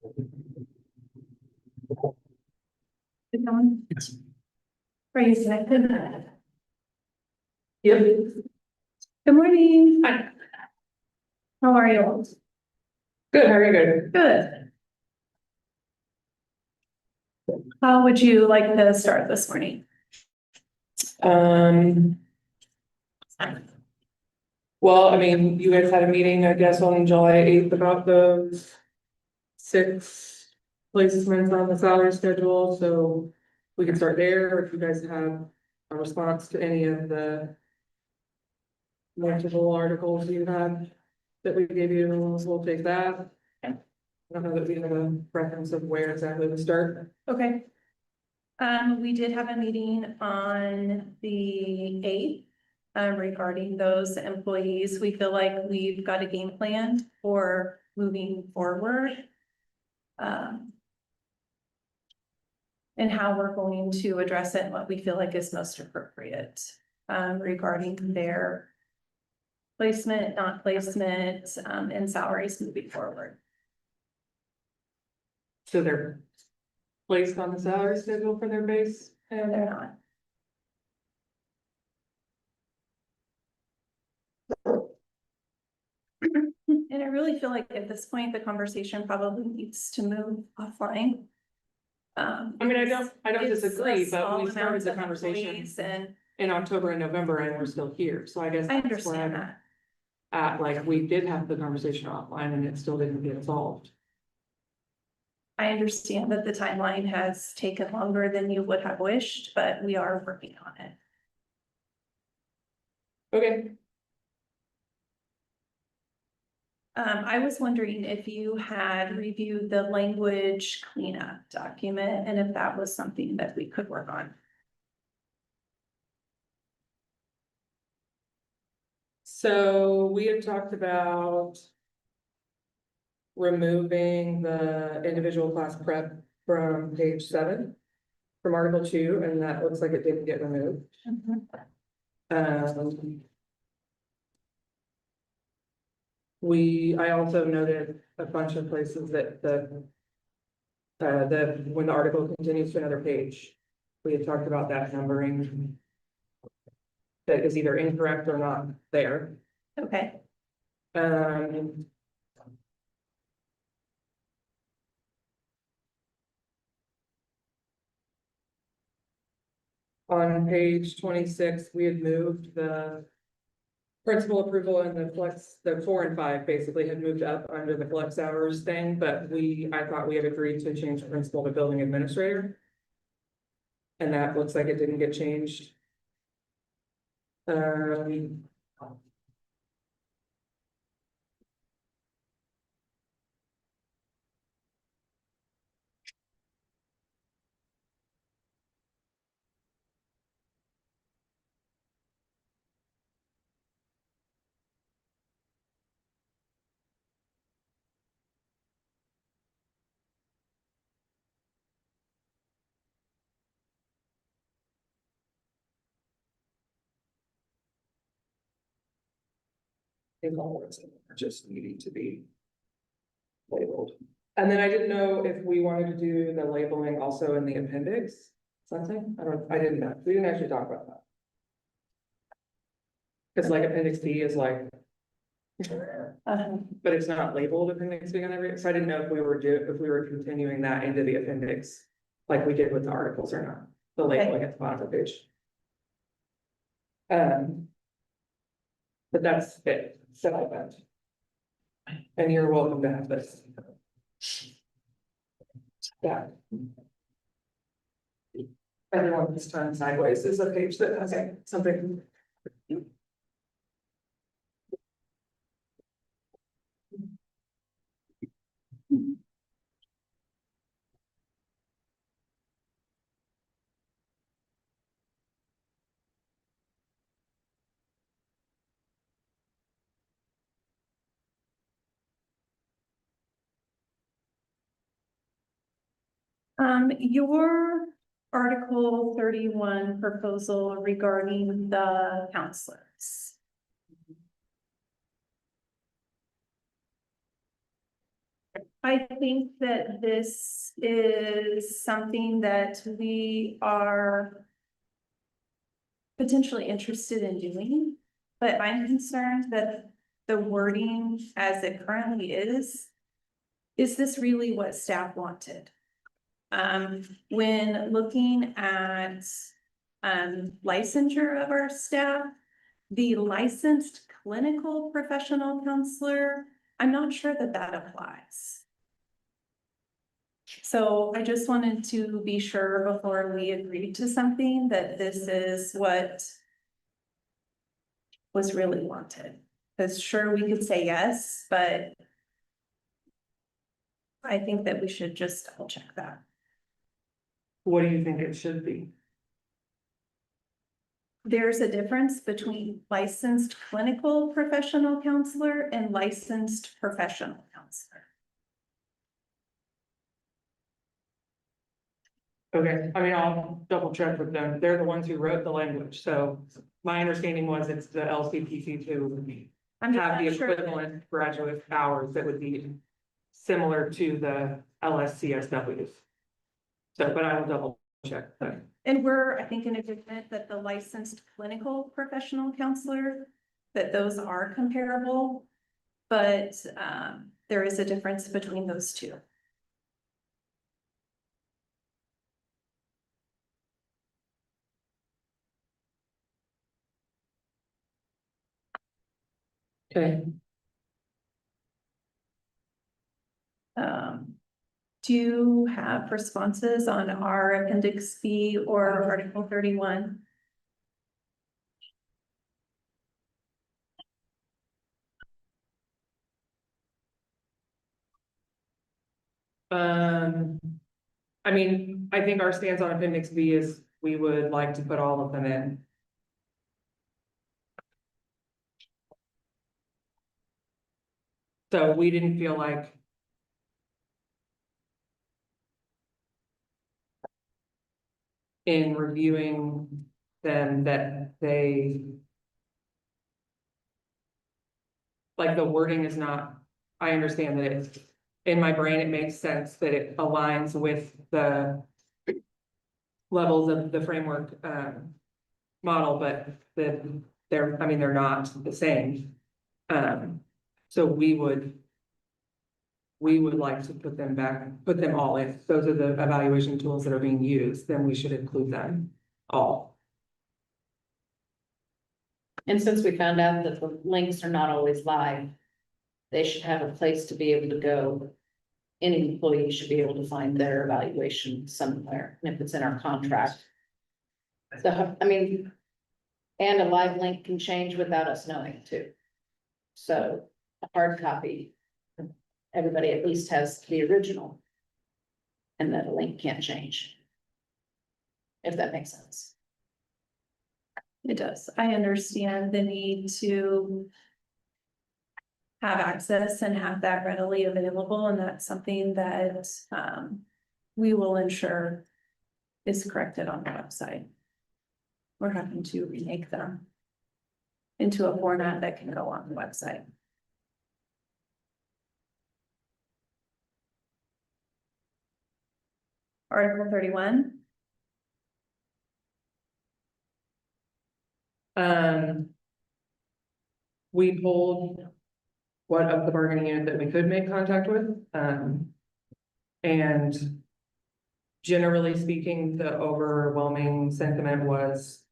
Good going? Yes. Are you connected? Yep. Good morning. Hi. How are you? Good, how are you doing? Good. How would you like to start this morning? Well, I mean, you guys had a meeting, I guess, on July 8th about those 6 placements on the salary schedule, so we can start there, or if you guys have a response to any of the multiple articles you had that we gave you, we'll take that. I don't know that we have a preference of where exactly to start. Okay. We did have a meeting on the 8th regarding those employees. We feel like we've got a game plan for moving forward. And how we're going to address it and what we feel like is most appropriate regarding their placement, not placement, and salaries moving forward. So they're placed on the salary schedule for their base? And they're not. And I really feel like at this point, the conversation probably needs to move offline. I mean, I don't It's disagree, a but small we started amount the of conversation employees And in October and November and we're still here, so I guess. I that's where understand I'm that. At, like, we did have the conversation offline and it still didn't get solved. I understand that the timeline has taken longer than you would have wished, but we are working on it. Okay. I was wondering if you had reviewed the language cleanup document and if that was something that we could work on. So we had talked about removing the individual class prep from page 7 from Article 2, and that looks like it didn't get removed. I also noted a bunch of places that when the article continues to another page, we had talked about that numbering that is either incorrect or not there. Okay. On page 26, we had moved the principal approval and the 4 and 5 basically had moved up under the flex hours thing, but I thought we had agreed to change principal to building administrator. And that looks like it didn't get changed. In all words, just needing to be labeled. And then I didn't know if we wanted to do the labeling also in the appendix. Something, I didn't know, we didn't actually talk about that. Because like appendix B is like. But it's not labeled appendix B on every, so I didn't know if we were continuing that into the appendix. Like we did with the articles or not, the labeling at the bottom of the page. But that's it, so I went. And you're welcome to have this. Yeah. Everyone who's turned sideways is a page that has something. Your Article 31 proposal regarding the counselors. I think that this is something that we are potentially interested in doing, but I'm concerned that the wording as it currently is this really what staff wanted? When looking at licensure of our staff, the licensed clinical professional counselor, I'm not sure that that applies. So I just wanted to be sure before we agreed to something that this is what was really wanted. Because sure, we could say yes, but I think that we should just double check that. What do you think it should be? There's a difference between licensed clinical professional counselor and licensed professional counselor. Okay, I mean, I'll double check with them. They're the ones who wrote the language, so my understanding was it's the LCPC to I'm have the not sure. equivalent graduate hours that would be similar to the LSCSWs. So, but I will double check that. And we're, I think, in agreement that the licensed clinical professional counselor, that those are comparable. But there is a difference between those two. Okay. Do you have responses on our appendix B or article 31? I mean, I think our stance on appendix B is we would like to put all of them in. So we didn't feel like in reviewing them that they like the wording is not, I understand that it's in my brain, it makes sense that it aligns with the levels of the framework model, but they're, I mean, they're not the same. So we would like to put them back, put them all in. If those are the evaluation tools that are being used, then we should include them all. And since we found out that the links are not always live, they should have a place to be able to go. Any employee should be able to find their evaluation somewhere, and if it's in our contract. So, I mean, and a live link can change without us knowing too. So a hard copy, everybody at least has the original. And that a link can't change. If that makes sense. It does. I understand the need to have access and have that readily available, and that's something that we will ensure is corrected on the website. We're having to remake them into a format that can go on the website. Article 31. We pulled what of the bargaining unit that we could make contact with. And generally speaking, the overwhelming sentiment was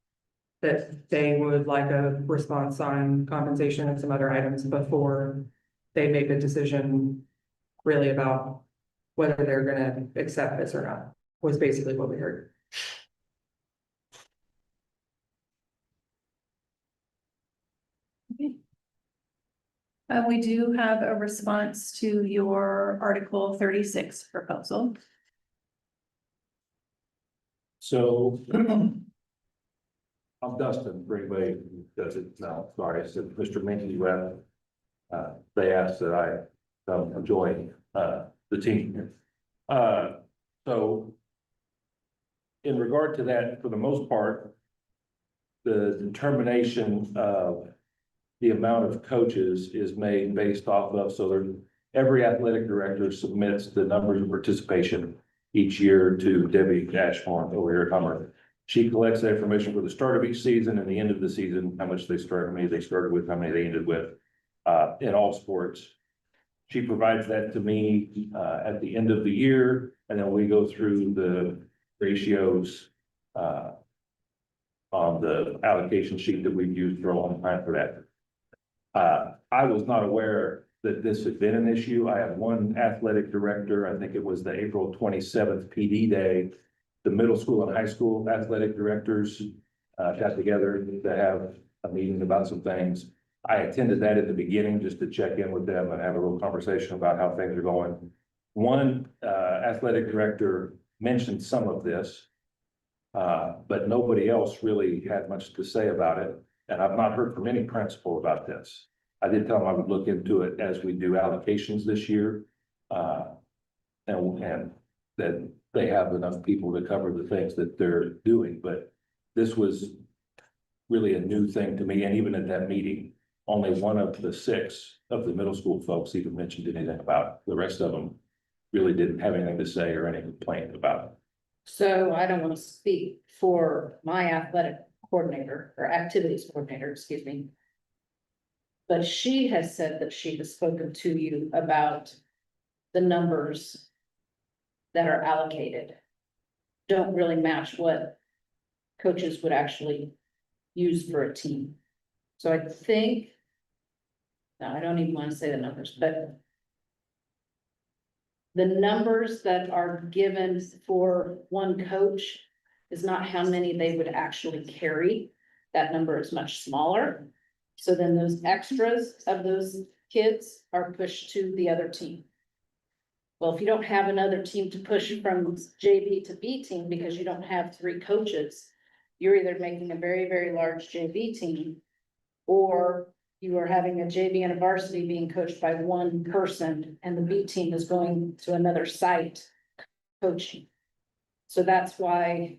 that they would like a response on compensation and some other items before they make a decision really about whether they're gonna accept this or not, was basically what we heard. We do have a response to your Article 36 proposal. So I'm Dustin, for anybody who doesn't know, sorry, I said Mr. Minky left. They asked that I join the team. So in regard to that, for the most part, the determination of the amount of coaches is made based off of, so there, every athletic director submits the numbers of participation each year to Debbie Ashmore over here at Hummer. She collects that information for the start of each season and the end of the season, how much they started, how many they started with, how many they ended with, in all sports. She provides that to me, at the end of the year, and then we go through the ratios, on the allocation sheet that we've used for a long time for that. I was not aware that this had been an issue. I have one athletic director, I think it was the April 27th PD day. The middle school and high school athletic directors got together to have a meeting about some things. I attended that at the beginning just to check in with them and have a little conversation about how things are going. One athletic director mentioned some of this, but nobody else really had much to say about it. And I've not heard from any principal about this. I did tell them I would look into it as we do allocations this year. And that they have enough people to cover the things that they're doing, but this was really a new thing to me. And even at that meeting, only one of the 6 of the middle school folks even mentioned anything about it. The rest of them really didn't have anything to say or any complaint about it. So I don't want to speak for my athletic coordinator or activities coordinator, excuse me. But she has said that she has spoken to you about the numbers that are allocated don't really match what coaches would actually use for a team. So I think, no, I don't even want to say the numbers, but the numbers that are given for one coach is not how many they would actually carry. That number is much smaller. So then those extras of those kids are pushed to the other team. Well, if you don't have another team to push from JV to B team because you don't have 3 coaches, you're either making a very, very large JV team, or you are having a JV and a varsity being coached by one person and the B team is going to another site coaching. So that's why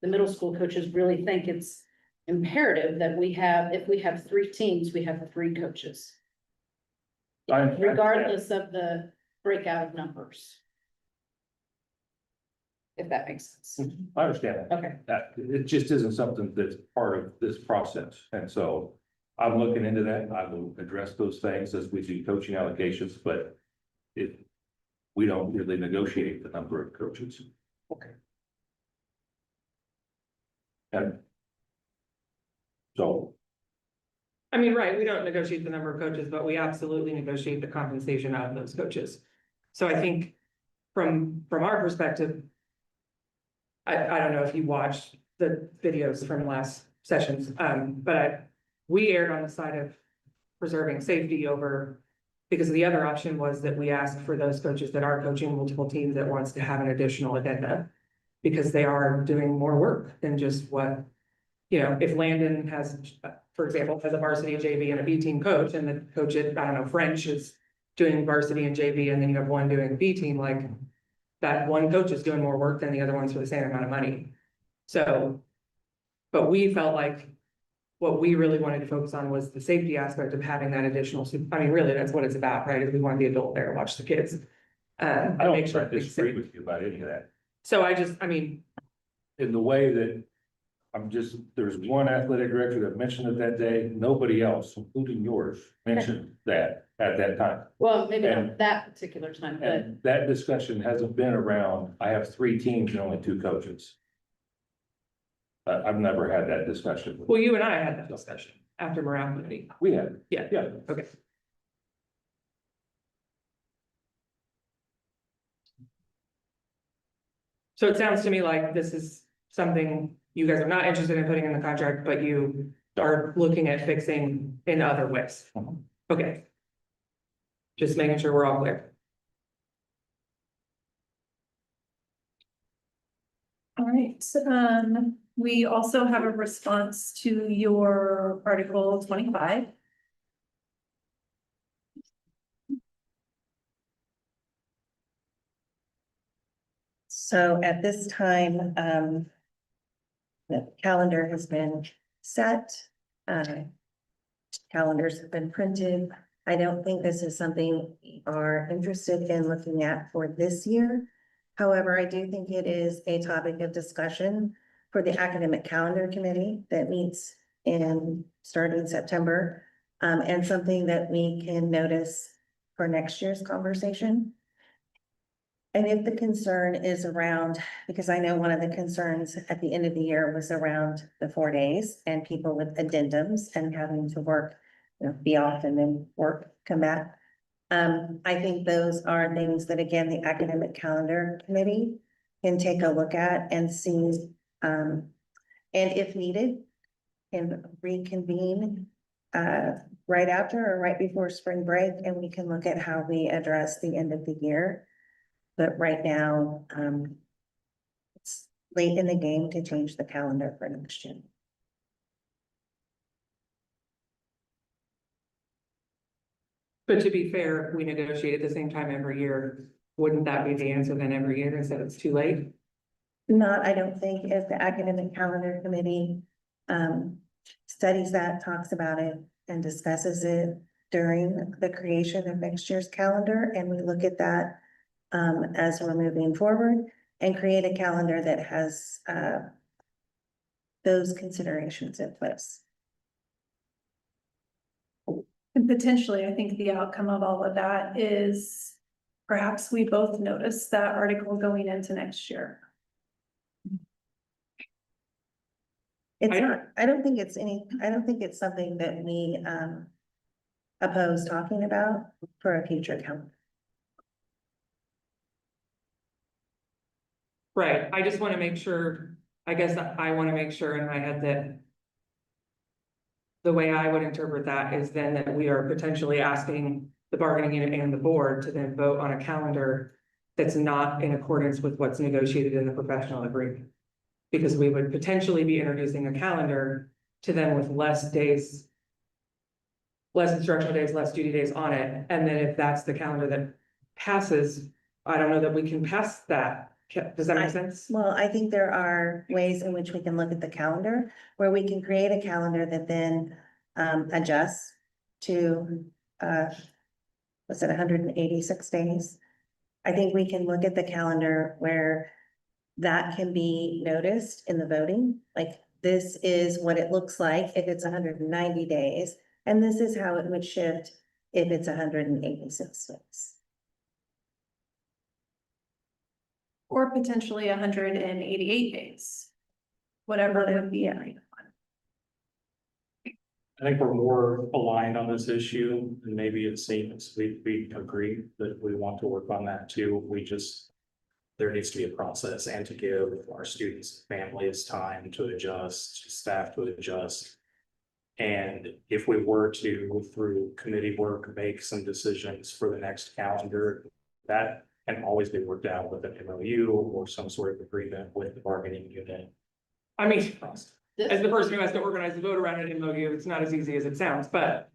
the middle school coaches really think it's imperative that we have, if we have 3 teams, we have 3 coaches, regardless of the breakout of numbers. If that makes sense. I understand that. Okay. That it just isn't something that's part of this process. And so I'm looking into that. I will address those things as we do coaching allocations, but we don't really negotiate the number of coaches. Okay. And so, I mean, right, we don't negotiate the number of coaches, but we absolutely negotiate the compensation of those coaches. So I think from our perspective, I don't know if you watched the videos from last sessions, but we erred on the side of preserving safety over, because the other option was that we asked for those coaches that are coaching multiple teams that wants to have an additional addenda, because they are doing more work than just what, you know, if Landon has, for example, has a varsity JV and a B team coach, and the coach at, I don't know, French is doing varsity and JV, and then you have one doing B team, like that one coach is doing more work than the other ones for the same amount of money. So, but we felt like what we really wanted to focus on was the safety aspect of having that additional, I mean, really, that's what it's about, right? Is we want the adult there to watch the kids. I And make don't sure everything's disagree safe. with you about any of that. So I mean, In the way that there's one athletic director that mentioned it that day. Nobody else, including yours, mentioned that at that time. Well, maybe And- not that particular time, but And that discussion hasn't been around. I have 3 teams and only 2 coaches. I've never had that discussion. well, you and I had that discussion after morale committee. We had, Yeah, yeah. okay. So it sounds to me like this is something you guys are not interested in putting in the contract, but you are looking at fixing in other ways. Mhm. Okay. Just making sure we're all clear. All right, we also have a response to your Article 25. So at this time, the calendar has been set. Calendars have been printed. I don't think this is something we are interested in looking at for this year. However, I do think it is a topic of discussion for the academic calendar committee that meets in starting September. And something that we can notice for next year's conversation. And if the concern is around, because I know one of the concerns at the end of the year was around the 4 days and people with addendums and having to work, be off and then work, come back. I think those are things that, again, the academic calendar committee can take a look at and see, and if needed, can reconvene right after or right before spring break, and we can look at how we address the end of the year. But right now, it's late in the game to change the calendar for next year. But to be fair, if we negotiate at the same time every year, wouldn't that be the answer then every year instead it's too late? Not, I don't think, if the academic calendar committee studies that, talks about it, and discusses it during the creation of next year's calendar, and we look at that as we're moving forward and create a calendar that has those considerations in place. And potentially, I think the outcome of all of that is perhaps we both notice that article going into next year. It's I don't- not, I don't think it's something that we oppose talking about for a future calendar. Right, I just want to make sure, I guess I want to make sure in my head that the way I would interpret that is then that we are potentially asking the bargaining unit and the board to then vote on a calendar that's not in accordance with what's negotiated in the professional agreement. Because we would potentially be introducing a calendar to them with less days, less instructional days, less duty days on it. And then if that's the calendar that passes, I don't know that we can pass that. Does that make sense? Well, I think there are ways in which we can look at the calendar, where we can create a calendar that then adjusts to was it 186 days? I think we can look at the calendar where that can be noticed in the voting, like this is what it looks like if it's 190 days, and this is how it would shift if it's 186 days. Or potentially 188 days. Whatever it would be. I think we're more aligned on this issue, and maybe it seems we agree that we want to work on that too. There needs to be a process and to give our students, families time to adjust, staff to adjust. And if we were to, through committee work, make some decisions for the next calendar, that can always be worked out with an MOU or some sort of agreement with the bargaining unit. I mean, as the person who has to organize the vote around an MOU, it's not as easy as it sounds, but.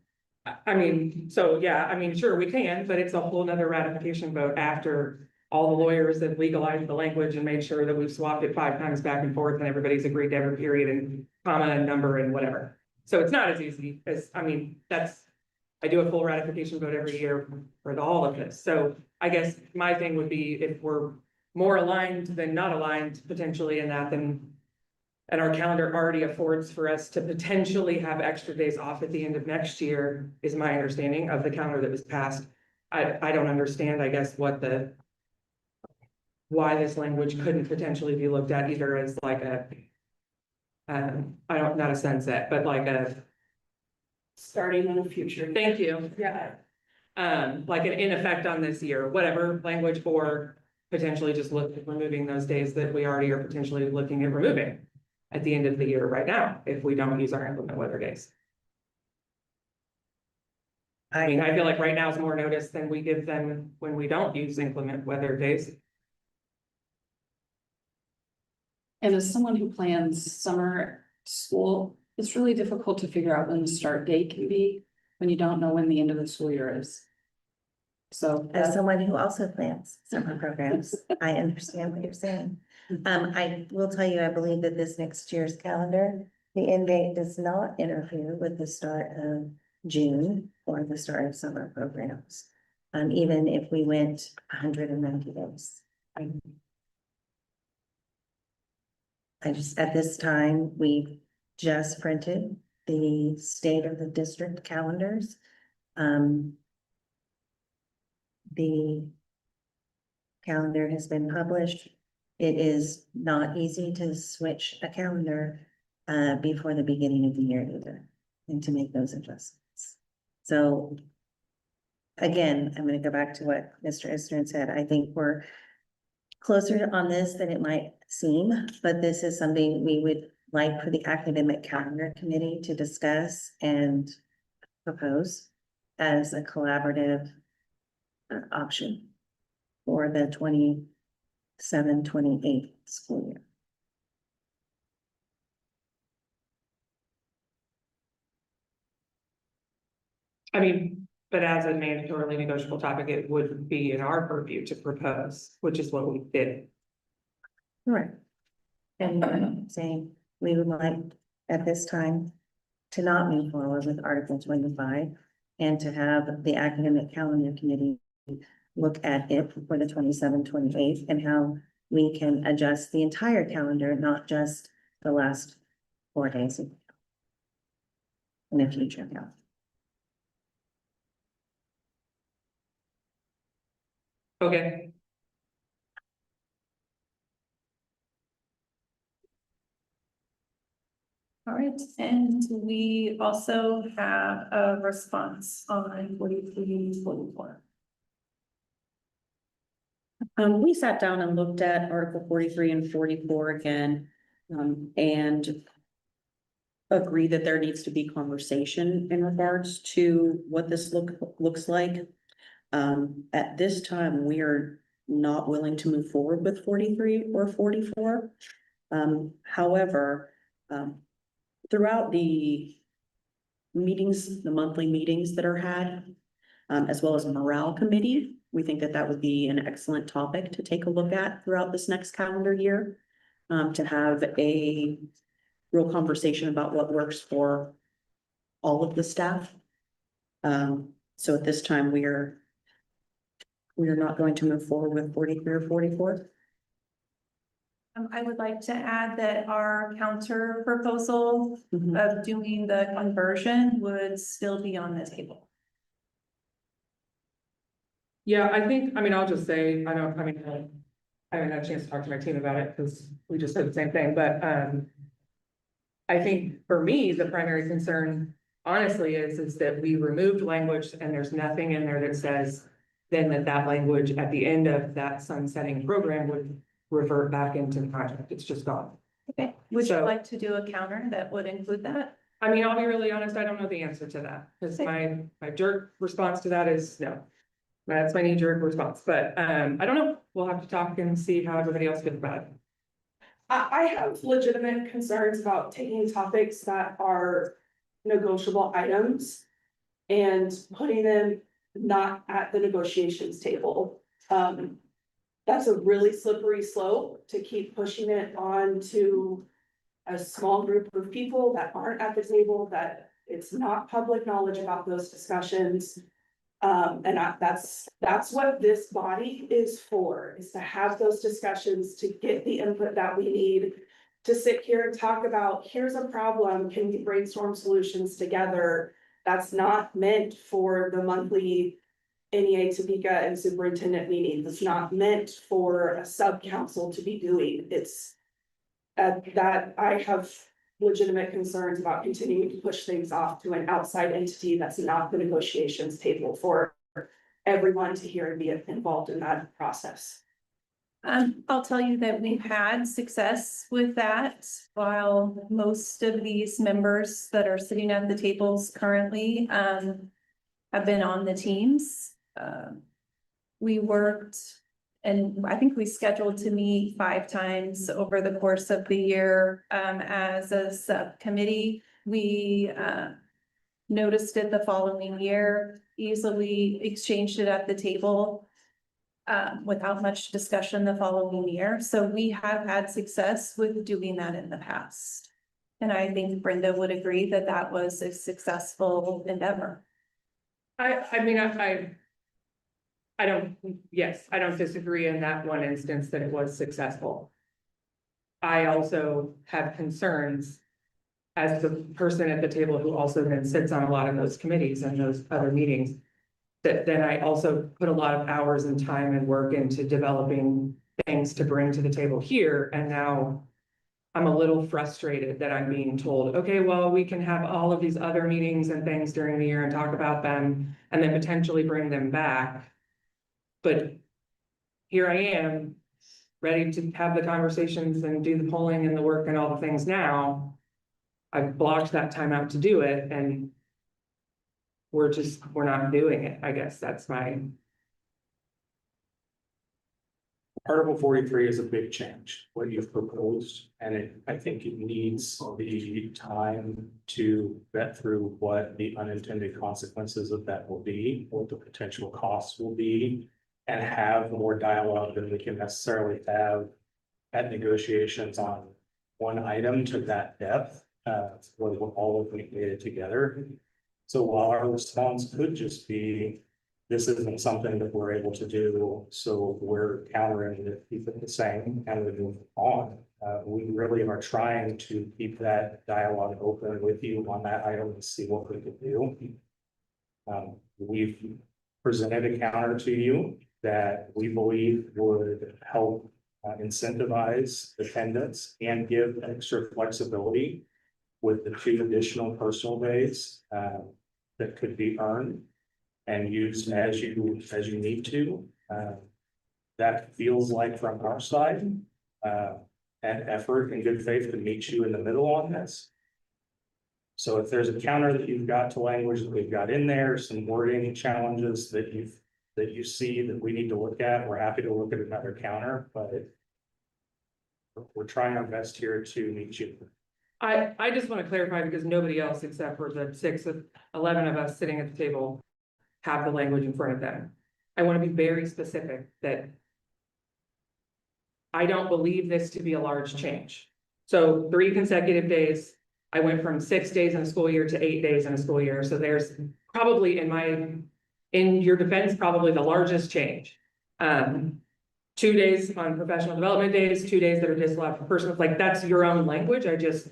I mean, so yeah, I mean, sure, we can, but it's a whole nother ratification vote after all the lawyers have legalized the language and made sure that we've swapped it 5 times back and forth and everybody's agreed to every period and comma and number and whatever. So it's not as easy as, I mean, I do a full ratification vote every year for all of this. So I guess my thing would be if we're more aligned than not aligned potentially in that, then and our calendar already affords for us to potentially have extra days off at the end of next year, is my understanding of the calendar that was passed. I don't understand, I guess, why this language couldn't potentially be looked at either as like not a sunset, but like a. Starting in the future. Thank you, yeah. Like an in effect on this year, whatever language, or potentially just look at removing those days that we already are potentially looking at removing at the end of the year right now, if we don't use our inclement weather days. I mean, I feel like right now is more notice than we give them when we don't use inclement weather days. And as someone who plans summer school, it's really difficult to figure out when the start date can be, when you don't know when the end of the school year is. So As someone who also plans summer programs, I understand what you're saying. I will tell you, I believe that this next year's calendar, the end date does not interfere with the start of June for the start of summer programs. Even if we went 190 days. I just, at this time, we just printed the state of the district calendars. The calendar has been published. It is not easy to switch a calendar before the beginning of the year either, and to make those adjustments. So again, I'm going to go back to what Mr. Eastern said. I think we're closer on this than it might seem, but this is something we would like for the academic calendar committee to discuss and propose as a collaborative option for the 27-28 school year. I mean, but as a mandatorily negotiable topic, it would be in our purview to propose, which is what we did. Right. And I'm saying we would like at this time to not move forward with Article 25 and to have the academic calendar committee look at it for the 27-28 and how we can adjust the entire calendar, not just the last 4 days in the future calendar. Okay, All right, and we also have a response on 43, 44. We sat down and looked at Article 43 and 44 again, and agree that there needs to be conversation in regards to what this looks like. At this time, we are not willing to move forward with 43 or 44. However, throughout the meetings, the monthly meetings that are had, as well as morale committee, we think that that would be an excellent topic to take a look at throughout this next calendar year. To have a real conversation about what works for all of the staff. So at this time, we are not going to move forward with 43 or 44. I would like to add that our counter proposal Mhm. of doing the conversion would still be on the table. yeah, I think, I mean, I'll just say, I haven't had a chance to talk to my team about it because we just said the same thing, but, I think for me, the primary concern honestly is that we removed language and there's nothing in there that says then that language at the end of that sunsetting program would revert back into the contract. It's just gone. Okay, would you So- like to do a counter that would include that? I mean, I'll be really honest, I don't know the answer to that, because my jerk response to that is no. That's my knee-jerk response, but I don't know, we'll have to talk and see how everybody else feels about it. I have legitimate concerns about taking topics that are negotiable items and putting them not at the negotiations table. That's a really slippery slope to keep pushing it on to a small group of people that aren't at the table, that it's not public knowledge about those discussions. That's what this body is for, is to have those discussions, to get the input that we need. To sit here and talk about, here's a problem, can we brainstorm solutions together? That's not meant for the monthly NEA, Topeka and superintendent meetings. It's not meant for a sub-council to be doing. It's that I have legitimate concerns about continuing to push things off to an outside entity that's not the negotiations table for everyone to hear and be involved in that process. I'll tell you that we've had success with that. While most of these members that are sitting at the tables currently have been on the teams. We worked, and I think we scheduled to meet 5 times over the course of the year as a subcommittee. We noticed it the following year, easily exchanged it at the table without much discussion the following year. So we have had success with doing that in the past. And I think Brenda would agree that that was a successful endeavor. I mean, I don't, yes, I don't disagree in that one instance that it was successful. I also have concerns as the person at the table who also then sits on a lot of those committees and those other meetings. That then I also put a lot of hours and time and work into developing things to bring to the table here, and now I'm a little frustrated that I'm being told, okay, well, we can have all of these other meetings and things during the year and talk about them and then potentially bring them back. But here I am, ready to have the conversations and do the polling and the work and all the things now. I've blocked that time out to do it, and we're not doing it. I guess that's my, Article 43 is a big change, what you've proposed, and I think it needs the time to vet through what the unintended consequences of that will be, what the potential costs will be, and have more dialogue than we can necessarily have at negotiations on one item to that depth, with all of it data together. So while our response could just be, this isn't something that we're able to do, so we're countering it, keep it the same, and we move on. We really are trying to keep that dialogue open with you on that item and see what we could do. We've presented a counter to you that we believe would help incentivize attendance and give extra flexibility with the 2 additional personal days that could be earned and used as you need to. That feels like from our side, an effort and good faith to meet you in the middle on this. So if there's a counter that you've got to language that we've got in there, some wording challenges that you see that we need to look at, we're happy to look at another counter, but we're trying our best here to meet you. I just want to clarify, because nobody else except for the 11 of us sitting at the table have the language in front of them. I want to be very specific that I don't believe this to be a large change. So 3 consecutive days, I went from 6 days in a school year to 8 days in a school year. So there's probably in your defense, probably the largest change. 2 days on professional development days, 2 days that are disallowed for personal, like that's your own language. I just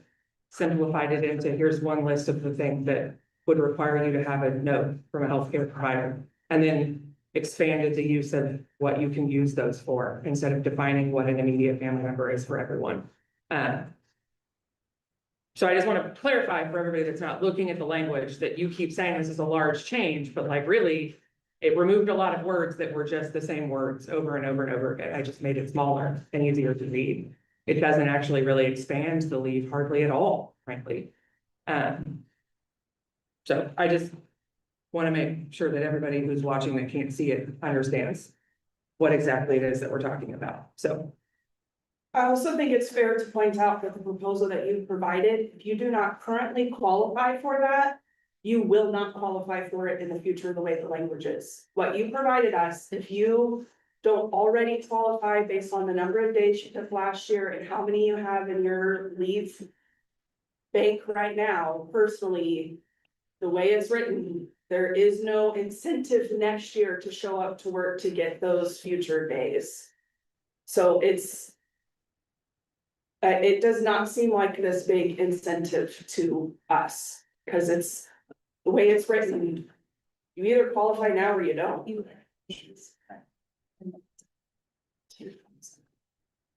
simplified it into here's one list of the things that would require you to have a note from a healthcare provider, and then expanded the use of what you can use those for instead of defining what an immediate family member is for everyone. So I just want to clarify for everybody that's not looking at the language that you keep saying this is a large change, but like really, it removed a lot of words that were just the same words over and over and over again. I just made it smaller and easier to read. It doesn't actually really expand the leave hardly at all, frankly. So I just want to make sure that everybody who's watching that can't see it understands what exactly it is that we're talking about. So I also think it's fair to point out that the proposal that you've provided, if you do not currently qualify for that, you will not qualify for it in the future the way the language is. What you provided us, if you don't already qualify based on the number of days you took last year and how many you have in your leave bank right now, personally, the way it's written, there is no incentive next year to show up to work to get those future days. So it does not seem like this big incentive to us, because it's the way it's written. You either qualify now or you don't.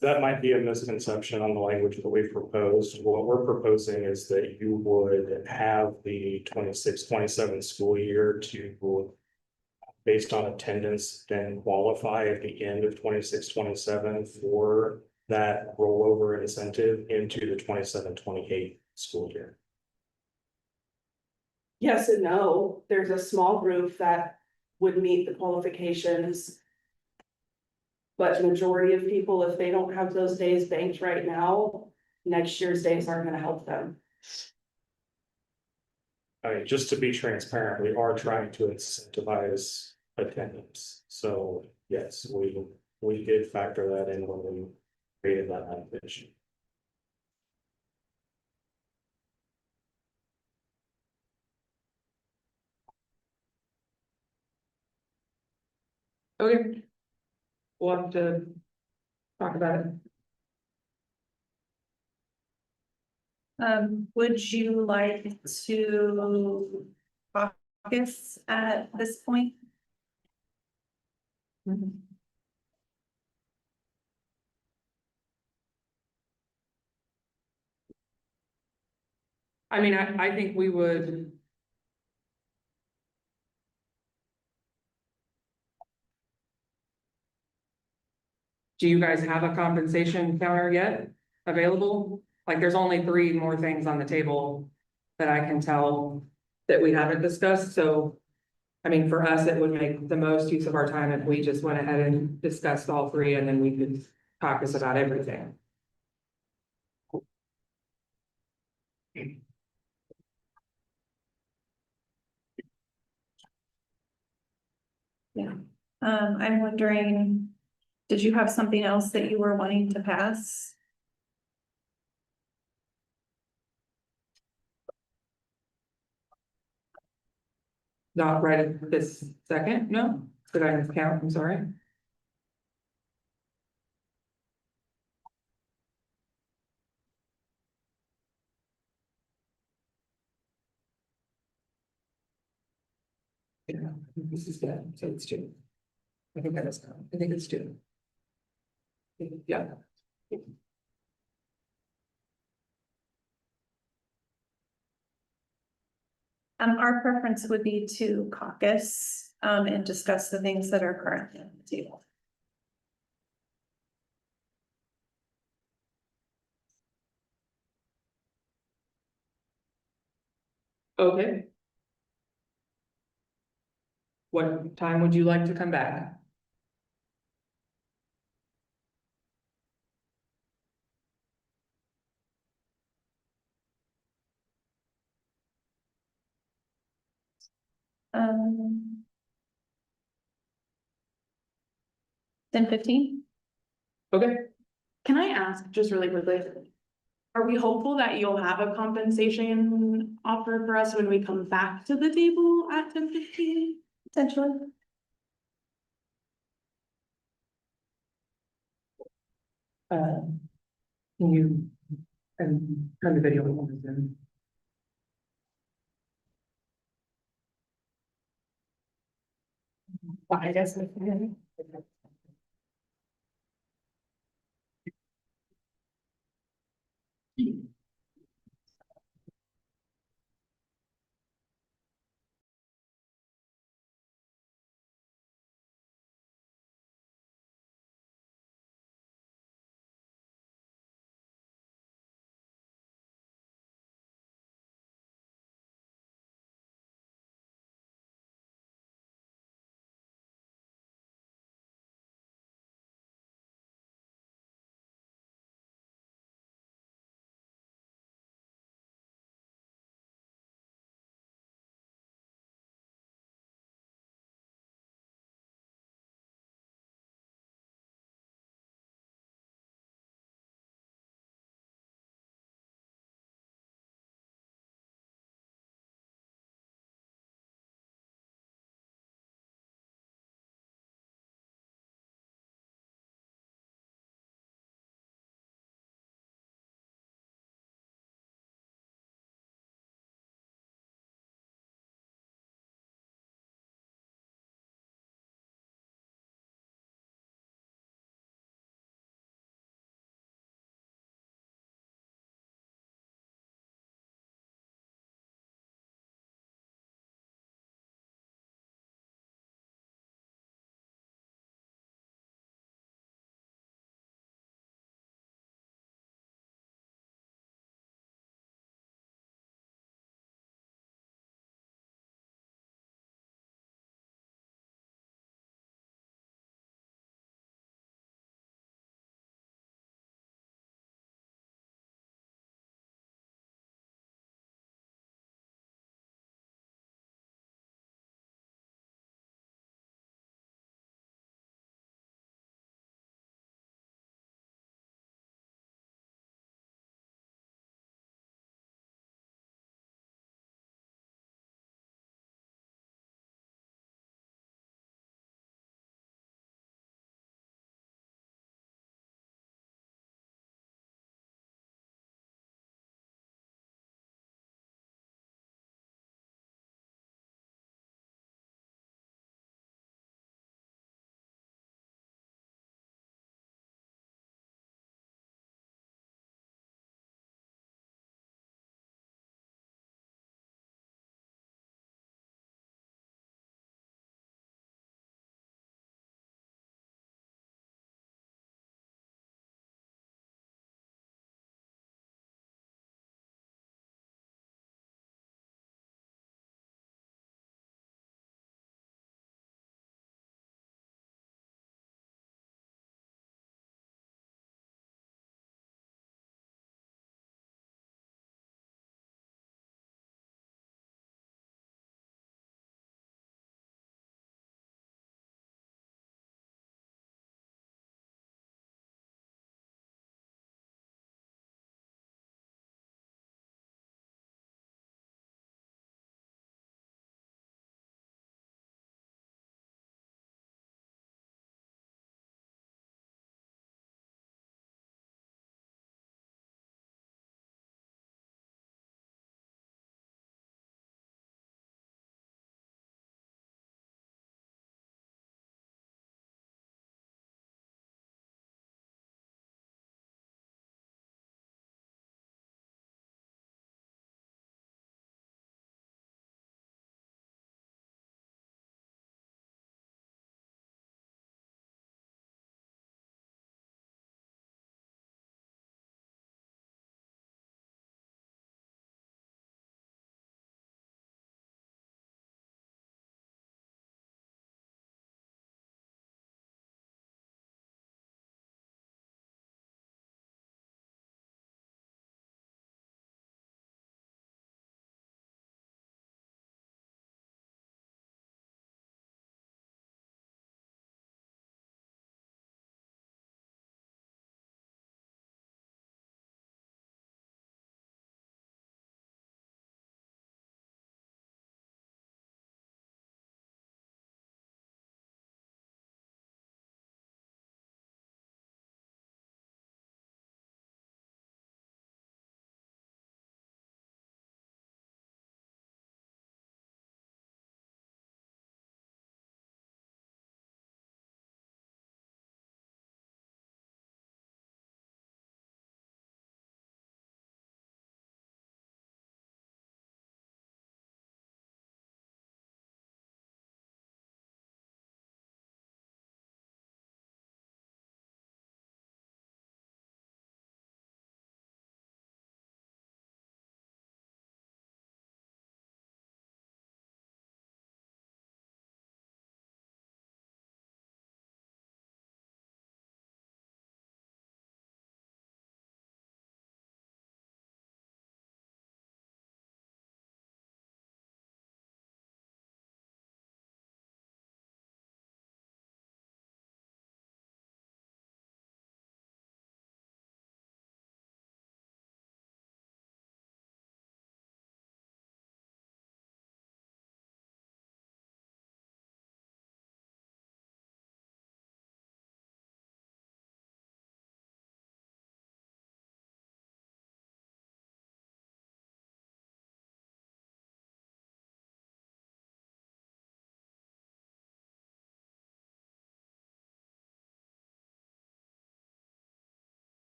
That might be a misconception on the language that we've proposed. What we're proposing is that you would have the 26-27 school year to, based on attendance, then qualify at the end of 26-27 for that rollover incentive into the 27-28 school year. Yes and no. There's a small group that would meet the qualifications. But the majority of people, if they don't have those days banked right now, next year's days aren't gonna help them. I mean, just to be transparent, we are trying to incentivize attendance. So yes, we did factor that in when we created that language. Okay. We'll have to talk about it. Would you like to caucus at this point? I mean, I think we would. Do you guys have a compensation counter yet available? Like, there's only 3 more things on the table that I can tell that we haven't discussed, so. I mean, for us, it would make the most use of our time if we just went ahead and discussed all 3 and then we could caucus about everything. I'm wondering, did you have something else that you were wanting to pass? Not right at this second, no? Did I miscount? I'm sorry. Yeah, this is good, so it's 2. I think that is, I think it's 2. Yeah. Our preference would be to caucus, and discuss the things that are currently on the table. Okay. What time would you like to come back? Um. 10:15? Okay, Can I ask just really quickly? Are we hopeful that you'll have a compensation offer for us when we come back to the table at 10:15? Potentially. can you, and turn the video on? I guess.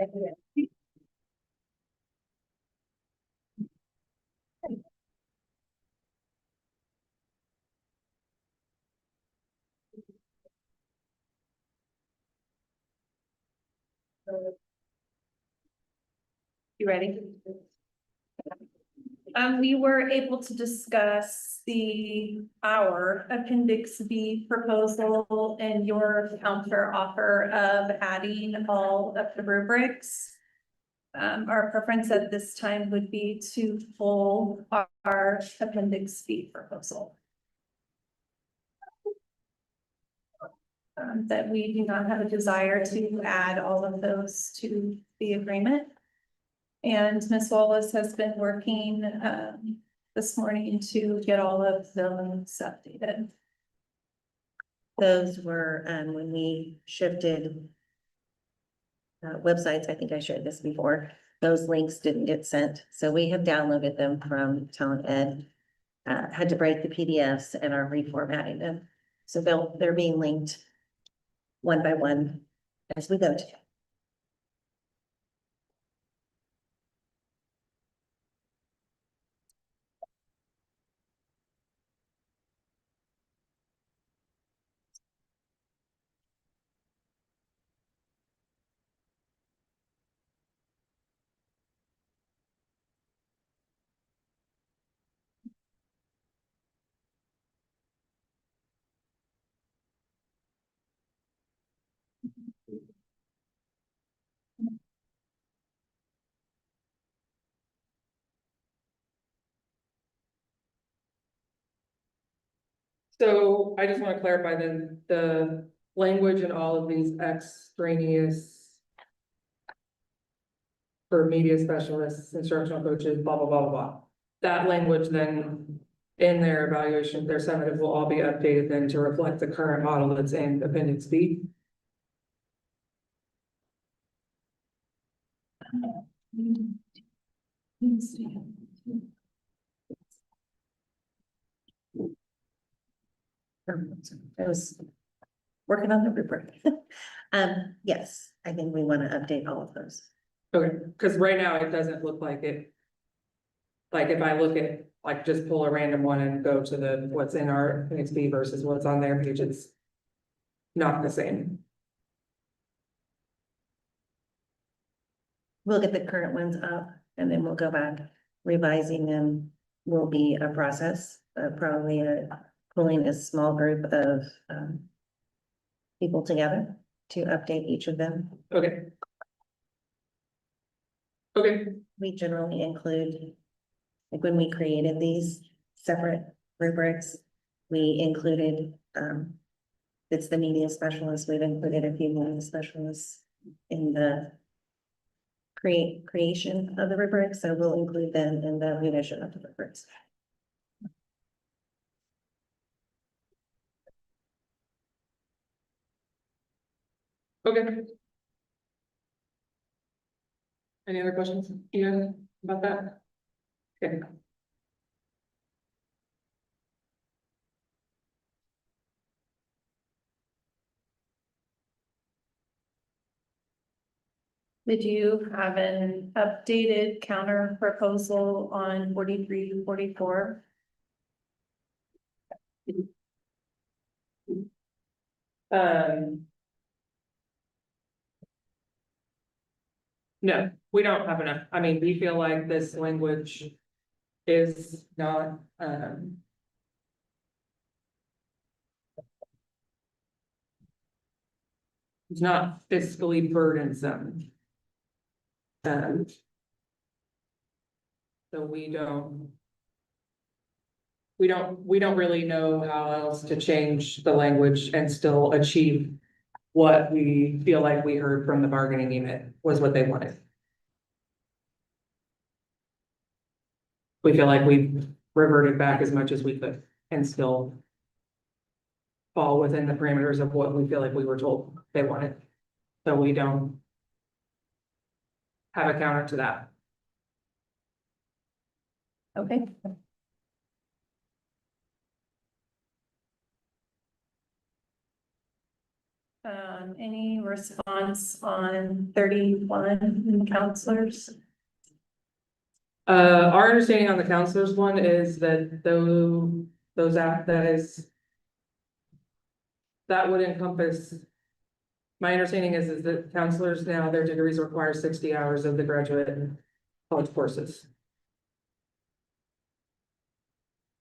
You ready? We were able to discuss our Appendix B proposal and your counter offer of adding all of the rubrics. Our preference at this time would be to pull our Appendix B proposal. That we do not have a desire to add all of those to the agreement. And Ms. Wallace has been working this morning to get all of those updated. Those were, when we shifted websites, I think I shared this before, those links didn't get sent, so we have downloaded them from Talent Ed. Had to break the PDFs and are reformatting them, so they're being linked one by one as we go to. So I just want to clarify then, the language in all of these extraneous for media specialists, instructional coaches, blah, blah, blah, blah, blah. That language then in their evaluation, their summative will all be updated then to reflect the current model that's in Appendix B. I was working on the report. Yes, I think we want to update all of those. Okay, because right now it doesn't look like it. Like if I look at, like just pull a random one and go to the, what's in our Appendix B versus what's on their page, it's not the same. We'll get the current ones up and then we'll go back. Revising them will be a process, probably pulling a small group of people together to update each of them. Okay. Okay, We generally include, like when we created these separate rubrics, we included, it's the media specialist, we've included a few media specialists in the creation of the rubrics, so we'll include them in the revision of the rubrics. okay. Any other questions, Ian, about that? Okay. Did you have an updated counter proposal on 43, 44? No, we don't have enough. I mean, we feel like this language is not, it's not fiscally burdensome. So we don't really know how else to change the language and still achieve what we feel like we heard from the bargaining unit was what they wanted. We feel like we've reverted back as much as we could and still fall within the parameters of what we feel like we were told they wanted. So we don't have a counter to that. Okay. Any response on 31 counselors? Our understanding on the counselors one is that those that would encompass. My understanding is that counselors now, their degrees require 60 hours of the graduate college courses.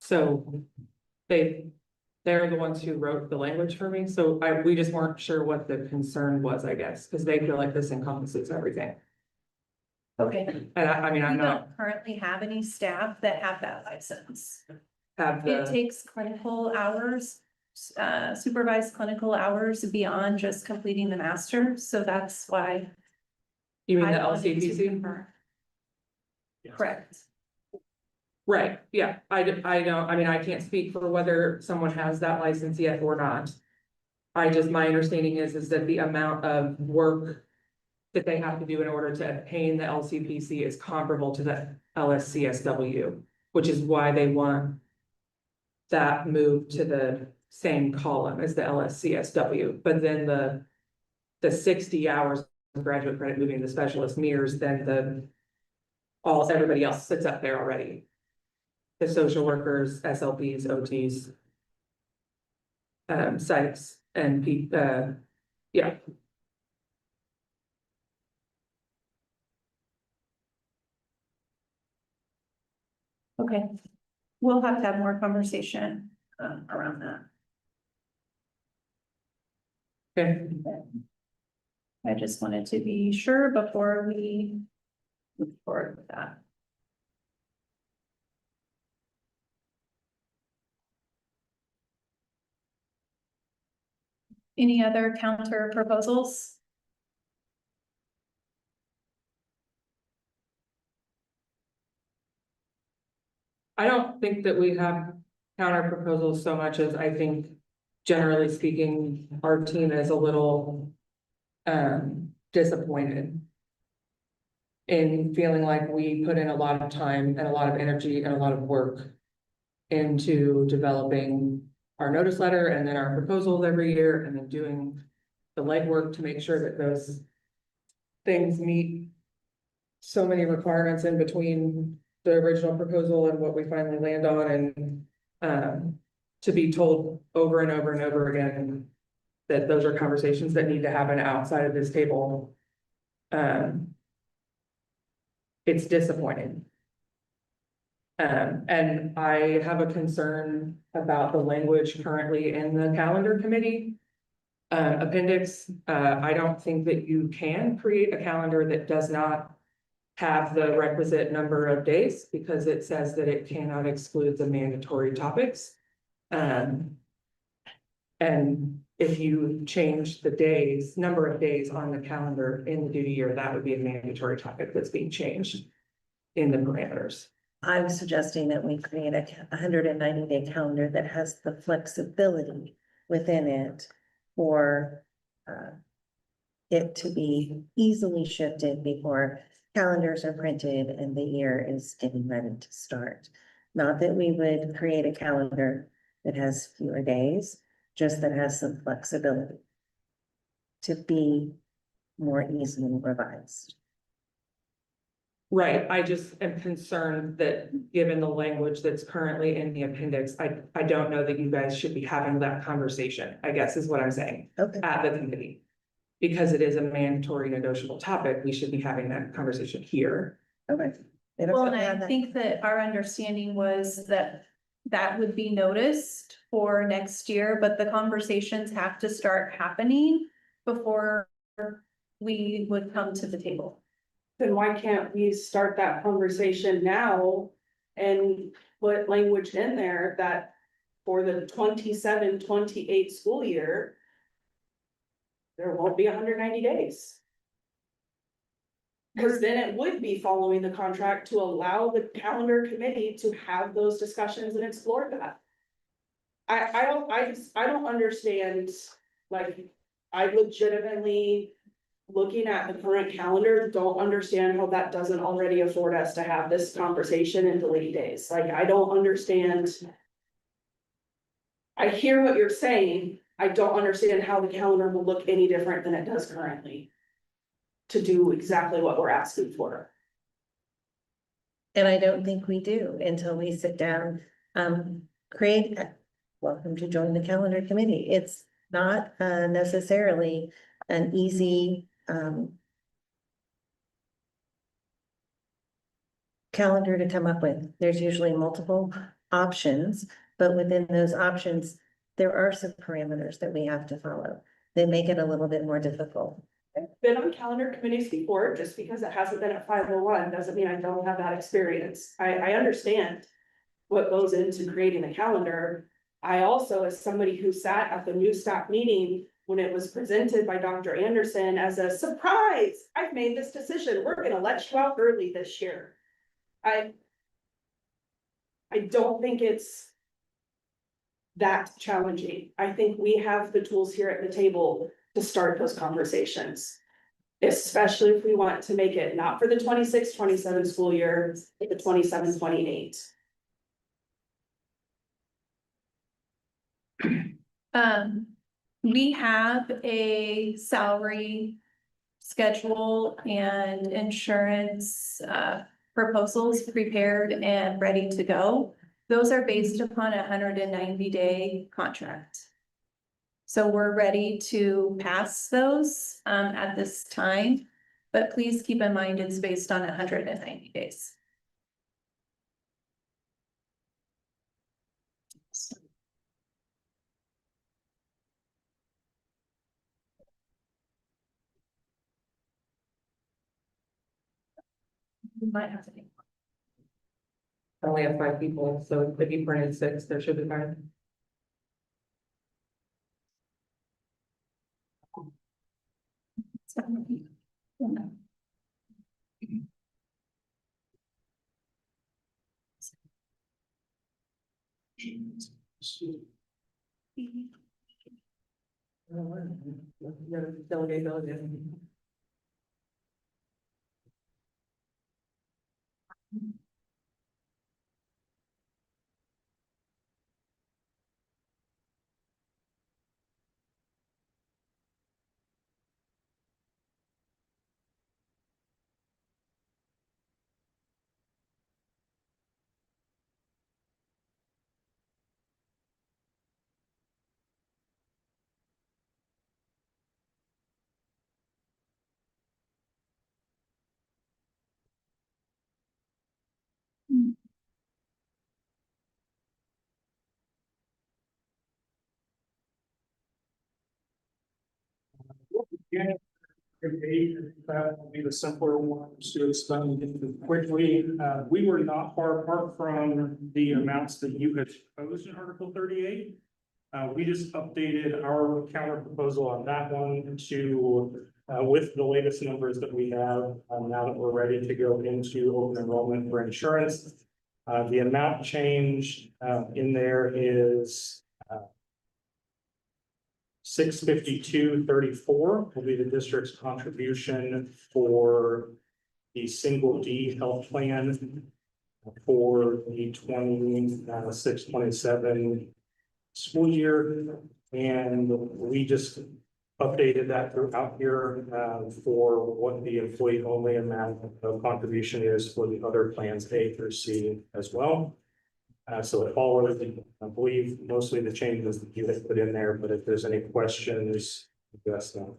So they're the ones who wrote the language for me, so we just weren't sure what the concern was, I guess, because they feel like this encompasses everything. Okay. And I mean, We I'm not don't currently have any staff that have that license. have It the, takes clinical hours, supervised clinical hours beyond just completing the master, so that's why. you mean the I wanted to LCPC? confirm. Correct. Right, yeah, I don't, I mean, I can't speak for whether someone has that license yet or not. My understanding is that the amount of work that they have to do in order to obtain the LCPC is comparable to the LSCSW, which is why they want that moved to the same column as the LSCSW, but then the 60 hours of graduate credit moving to specialist mirrors then everybody else sits up there already. The social workers, SLPs, OTs, psychs, and yeah. Okay, we'll have to have more conversation around that. Okay, I just wanted to be sure before we move forward with that. Any other counter proposals? I don't think that we have counter proposals so much as I think, generally speaking, our team is a little disappointed in feeling like we put in a lot of time and a lot of energy and a lot of work into developing our notice letter and then our proposals every year, and then doing the legwork to make sure that those things meet so many requirements in between the original proposal and what we finally land on, and to be told over and over and over again that those are conversations that need to happen outside of this table. It's disappointing. And I have a concern about the language currently in the calendar committee appendix. I don't think that you can create a calendar that does not have the requisite number of days, because it says that it cannot exclude the mandatory topics. And if you change the number of days on the calendar in the duty year, that would be a mandatory topic that's being changed in the parameters. I'm suggesting that we create a 190-day calendar that has the flexibility within it for it to be easily shifted before calendars are printed and the year is getting ready to start. Not that we would create a calendar that has fewer days, just that has some flexibility to be more easily revised. Right, I just am concerned that given the language that's currently in the appendix, I don't know that you guys should be having that conversation, I guess is what I'm saying, Okay. at the committee. Because it is a mandatory negotiable topic, we should be having that conversation here. Okay. They don't Well, have and to have I that. think that our understanding was that that would be noticed for next year, but the conversations have to start happening before we would come to the table. Then why can't we start that conversation now and put language in there that for the 27-28 school year, there won't be 190 days? Because then it would be following the contract to allow the calendar committee to have those discussions and explore that. I don't understand, like, I legitimately, looking at the current calendar, don't understand how that doesn't already afford us to have this conversation in delayed days. Like, I don't understand. I hear what you're saying. I don't understand how the calendar will look any different than it does currently. To do exactly what we're asking for. And I don't think we do until we sit down, Craig, welcome to join the calendar committee. It's not necessarily an easy calendar to come up with. There's usually multiple options, but within those options, there are some parameters that we have to follow. They make it a little bit more difficult. I've been on calendar committees before, just because it hasn't been at 501, doesn't mean I don't have that experience. I understand what goes into creating a calendar. I also, as somebody who sat at the new staff meeting when it was presented by Dr. Anderson as a surprise, I've made this decision, we're gonna let you out early this year. I don't think it's that challenging. I think we have the tools here at the table to start those conversations. Especially if we want to make it not for the 26-27 school year, but the 27-28. We have a salary schedule and insurance proposals prepared and ready to go. Those are based upon a 190-day contract. So we're ready to pass those at this time, but please keep in mind it's based on 190 days. We might have to. I only have 5 people, so if you printed 6, there should be 5. Delegate. Yeah. That will be the simpler one to explain quickly. We were not far apart from the amounts that you had proposed in Article 38. We just updated our counter proposal on that one to with the latest numbers that we have now that we're ready to go into open enrollment for insurance. The amount change in there is 652.34 will be the district's contribution for the single D health plan for the 26-27 school year. And we just updated that throughout here for what the employee only amount of contribution is for the other plans A through C as well. So it follows, I believe, mostly the changes that you had put in there, but if there's any questions, yes, no.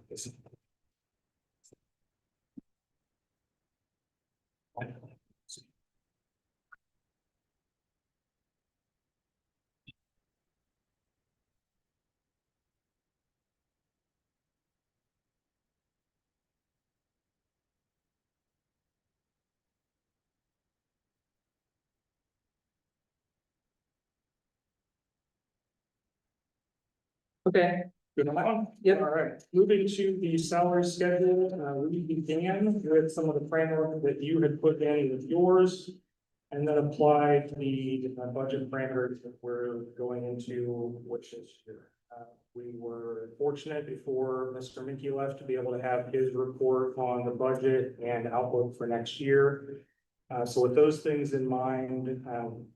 Okay. Good on that one? Yep. All right, moving to the salary schedule, we began with some of the framework that you had put in with yours. And then applied the budget parameters that we're going into, which is here. We were fortunate before Mr. Minkey left to be able to have his report on the budget and outlook for next year. So with those things in mind,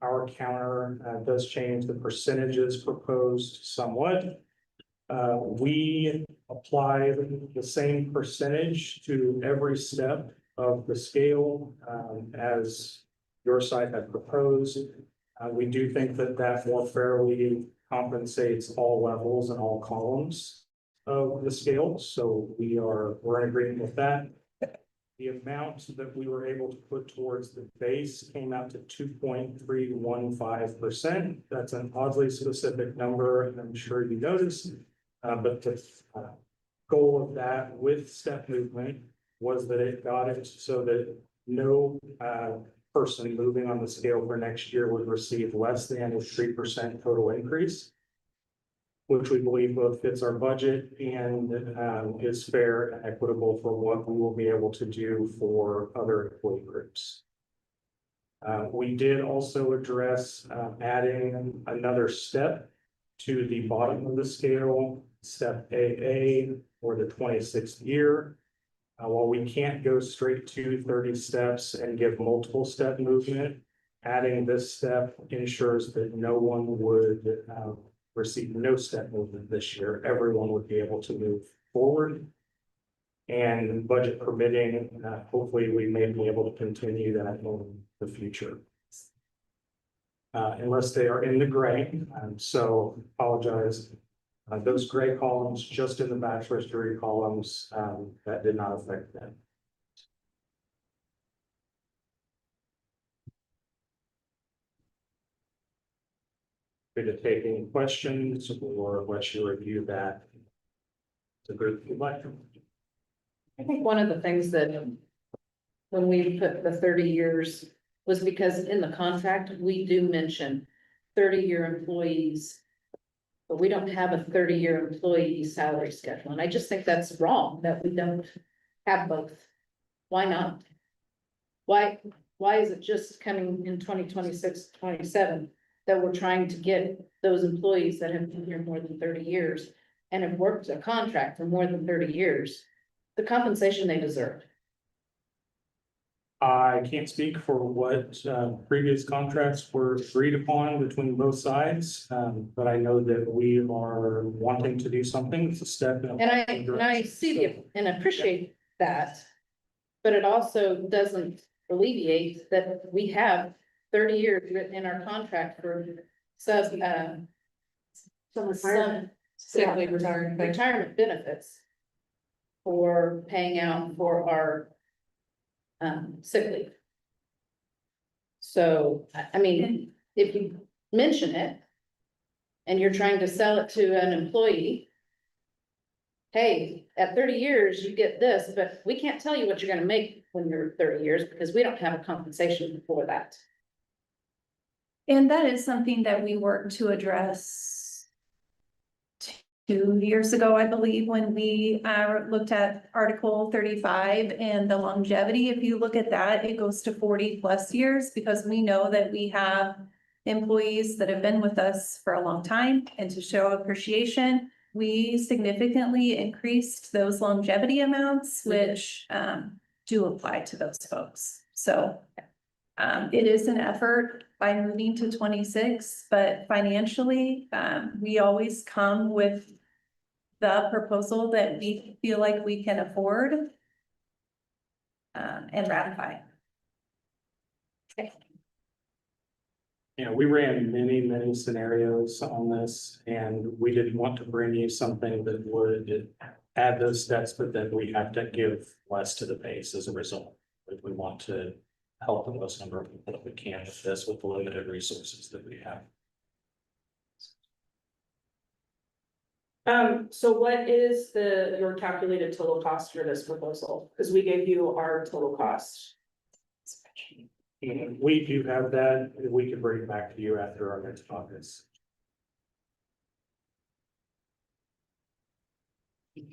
our counter does change the percentages proposed somewhat. We apply the same percentage to every step of the scale, as your site had proposed. We do think that that more fairly compensates all levels and all columns of the scale, so we're in agreement with that. The amount that we were able to put towards the base came out to 2.315%. That's an oddly specific number, and I'm sure you noticed. But the goal of that with step movement was that it got it so that no person moving on the scale for next year would receive less than a 3% total increase, which we believe both fits our budget and is fair and equitable for what we will be able to do for other employee groups. We did also address adding another step to the bottom of the scale, step AA, or the 26th year. While we can't go straight to 30 steps and give multiple step movement, adding this step ensures that no one would receive no step movement this year. Everyone would be able to move forward. And budget permitting, hopefully we may be able to continue that in the future. Unless they are in the gray, so apologize. Those gray columns, just in the bachelor's degree columns, that did not affect them. Free to take any questions or let you review that. It's a group you'd like. I think one of the things that when we put the 30 years was because in the contract, we do mention 30-year employees, but we don't have a 30-year employee salary schedule. And I just think that's wrong that we don't have both. Why not? Why is it just coming in 2026, 27 that we're trying to get those employees that have been here more than 30 years and have worked a contract for more than 30 years, the compensation they deserve? I can't speak for what previous contracts were agreed upon between both sides, but I know that we are wanting to do something. It's a step. And I see and appreciate that. But it also doesn't alleviate that we have 30 years written in our contract for some retirement benefits for paying out for our sick leave. So, I mean, if you mention it and you're trying to sell it to an employee, hey, at 30 years, you get this, but we can't tell you what you're gonna make when you're 30 years because we don't have a compensation for that. And that is something that we worked to address 2 years ago, I believe, when we looked at Article 35 and the longevity. If you look at that, it goes to 40+ years because we know that we have employees that have been with us for a long time. And to show appreciation, we significantly increased those longevity amounts, which do apply to those folks. So it is an effort by moving to 26, but financially, we always come with the proposal that we feel like we can afford and ratify. Yeah, we ran many scenarios on this, and we didn't want to bring you something that would add those steps, but then we have to give less to the base as a result. If we want to help the most number of people that we can with this, with the limited resources that we have. So what is your calculated total cost for this proposal? Because we gave you our total cost. And we do have that, and we can bring it back to you after our next conference.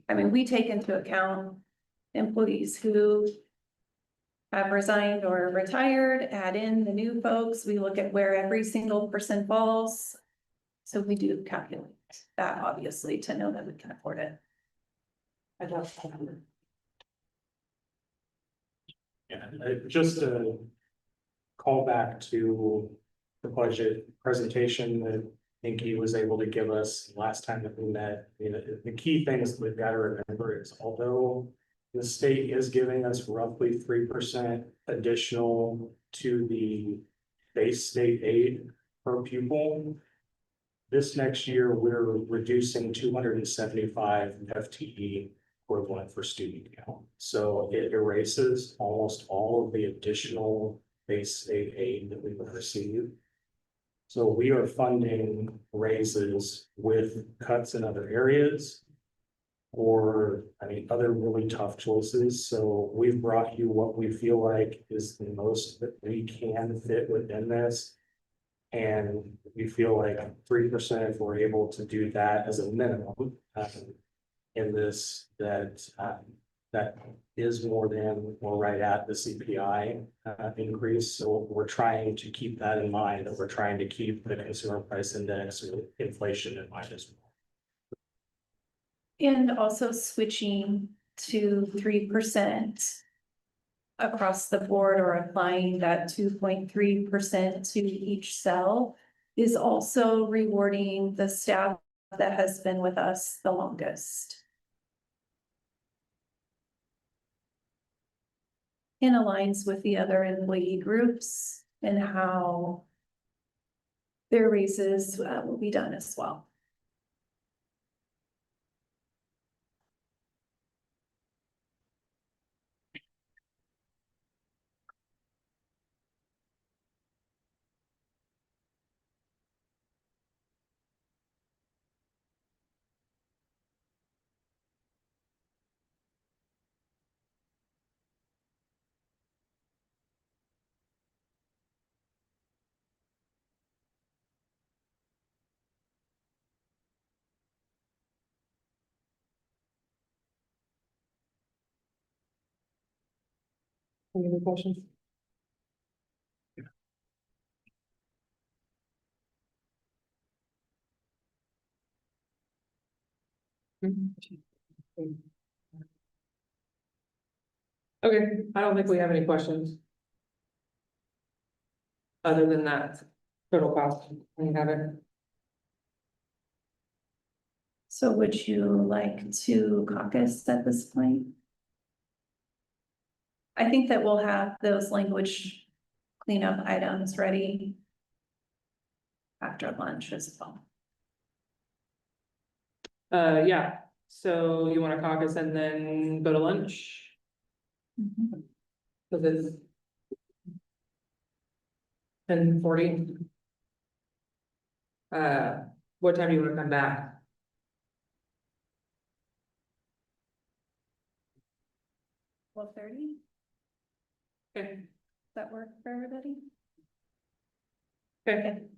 I mean, we take into account employees who have resigned or retired, add in the new folks. We look at where every single person falls. So we do calculate that, obviously, to know that we can afford it. I love that. Yeah, just a call back to the budget presentation that think he was able to give us last time that we met. You know, the key things that we've got to remember is although the state is giving us roughly 3% additional to the base state aid per pupil. This next year, we're reducing 275 FTE equivalent for student count. So it erases almost all of the additional base state aid that we've received. So we are funding raises with cuts in other areas. Or, I mean, other really tough choices. So we've brought you what we feel like is the most that we can fit within this. And we feel like 3%, if we're able to do that as a minimum, in this, that is more than, or right at the CPI increase. So we're trying to keep that in mind, that we're trying to keep the consumer price index or inflation in mind as well. And also switching to 3% across the board or applying that 2.3% to each cell is also rewarding the staff that has been with us the longest. And aligns with the other employee groups and how their raises will be done as well. Any other questions? Okay, I don't think we have any questions. Other than that, total cost, we have it. So would you like to caucus at this point? I think that we'll have those language cleanup items ready after lunch as well. Yeah, so you wanna caucus and then go to lunch? So this. 10:40. What time do you wanna come back? 12:30, Okay. does that work for everybody? Okay.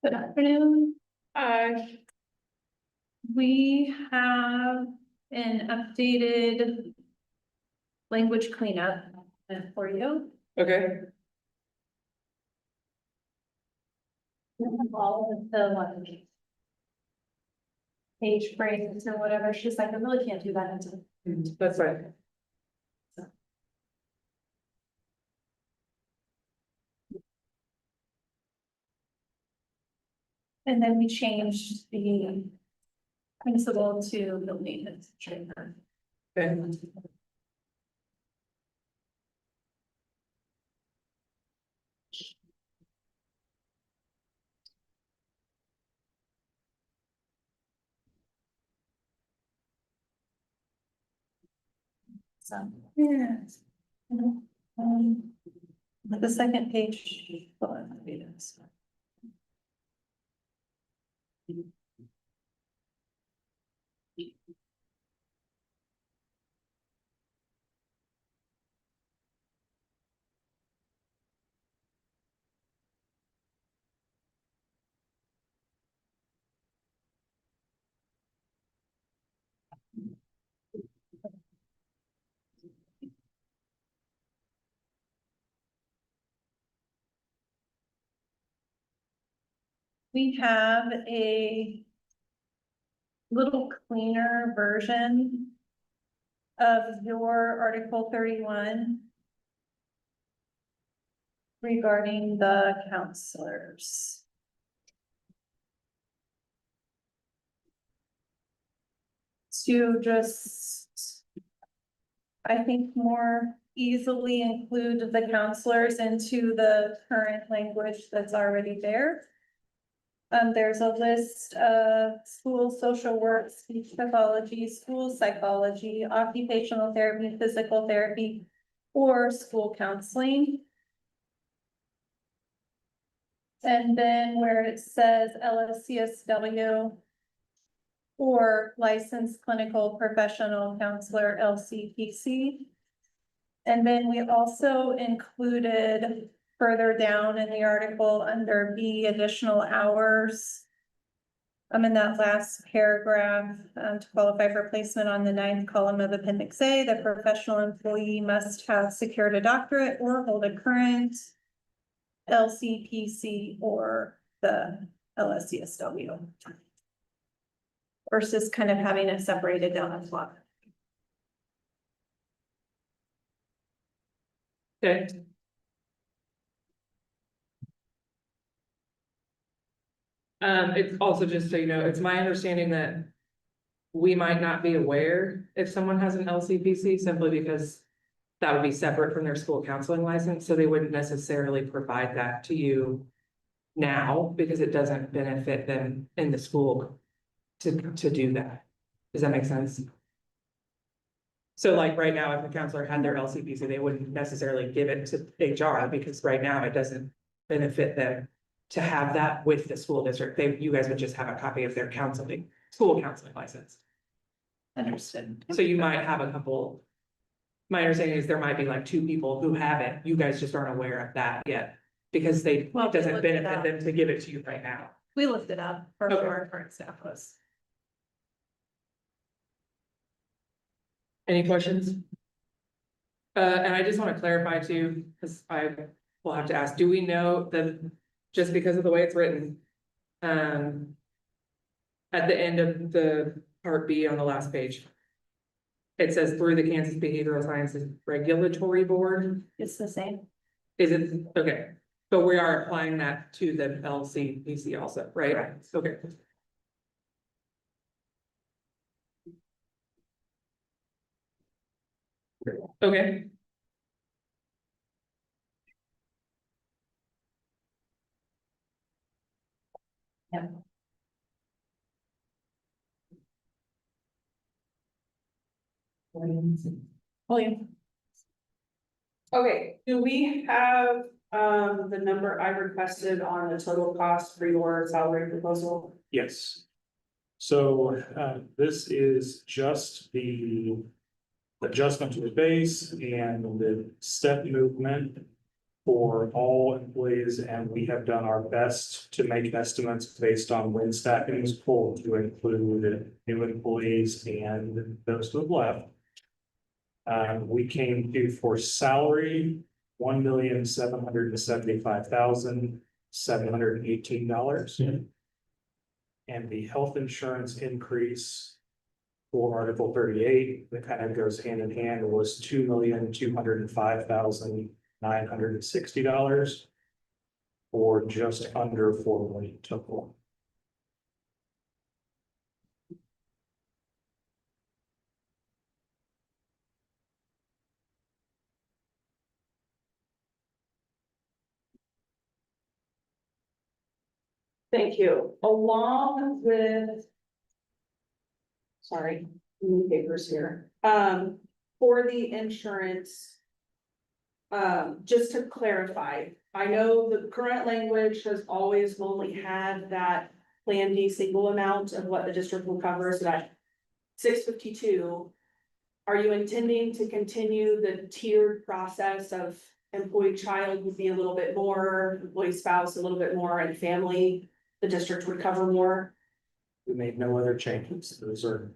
Good afternoon. Hi. We have an updated language cleanup for you. Okay, All of the one page phrases or whatever. She's like, I really can't do that until. that's fine. And then we changed the principal to the maintenance trainer. Okay. So, yeah. The second page. Hold on, let me do this. We have a little cleaner version of your Article 31 regarding the counselors. To just, I think, more easily include the counselors into the current language that's already there. There's a list of school social work, speech pathology, school psychology, occupational therapy, physical therapy, or school counseling. And then where it says LSCSW or licensed clinical professional counselor, LCPC. And then we also included further down in the article under B, additional hours. In that last paragraph, to qualify for placement on the 9th column of Appendix A, the professional employee must have secured a doctorate or hold a current LCPC or the LSCSW. Versus kind of having it separated down as well. Okay. It's also just so you know, it's my understanding that we might not be aware if someone has an LCPC simply because that would be separate from their school counseling license, so they wouldn't necessarily provide that to you now because it doesn't benefit them in the school to do that. Does that make sense? So like right now, if a counselor had their LCPC, they wouldn't necessarily give it to HR because right now it doesn't benefit them to have that with the school district. You guys would just have a copy of their school counseling license. Understood. So you might have a couple. My understanding is there might be like 2 people who have it. You guys just aren't aware of that yet. Because it Well, we doesn't looked it benefit up. them to give it to you right now. We looked it up for Okay. our current staff list. Any questions? And I just want to clarify too, because I will have to ask, do we know that just because of the way it's written? At the end of the part B on the last page. It says through the Kansas Behavioral Sciences Regulatory Board. It's the same. Is it, okay, but we are applying that to the LCPC also, right? Correct. Okay. Okay. Yeah. William. Okay, do we have, the number I requested on the total cost for your salary proposal? Yes. So, this is just the adjustment to the base and the step movement. for all employees, and we have done our best to make estimates based on when staffing is full to include new employees and those who have left. We came to for salary, $1,775,718. And the health insurance increase for Article 38, that kind of goes hand in hand, was $2,205,960. Or just under 4 million total. Thank you. Along with. Sorry, new papers here. For the insurance. Just to clarify, I know the current language has always only had that Plan D single amount of what the district will cover, so that 652. Are you intending to continue the tiered process of employee child would be a little bit more, employee spouse a little bit more, and family, the district would cover more? We made no other changes. Those are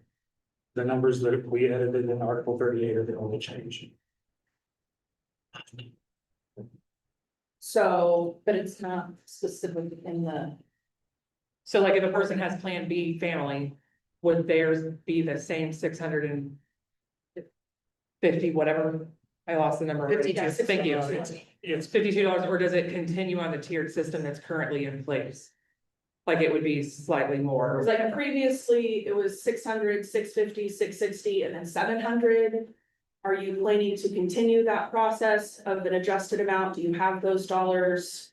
the numbers that we edited in Article 38 are the only change. So, But it's not specific in the, So like if a person has Plan B family, would theirs be the same 650, whatever? I lost the number. 52. Thank you. It's $52, or does it continue on the tiered system that's currently in place? Like it would be slightly it more. was like previously, it was 600, 650, 660, and then 700. Are you planning to continue that process of an adjusted amount? Do you have those dollars?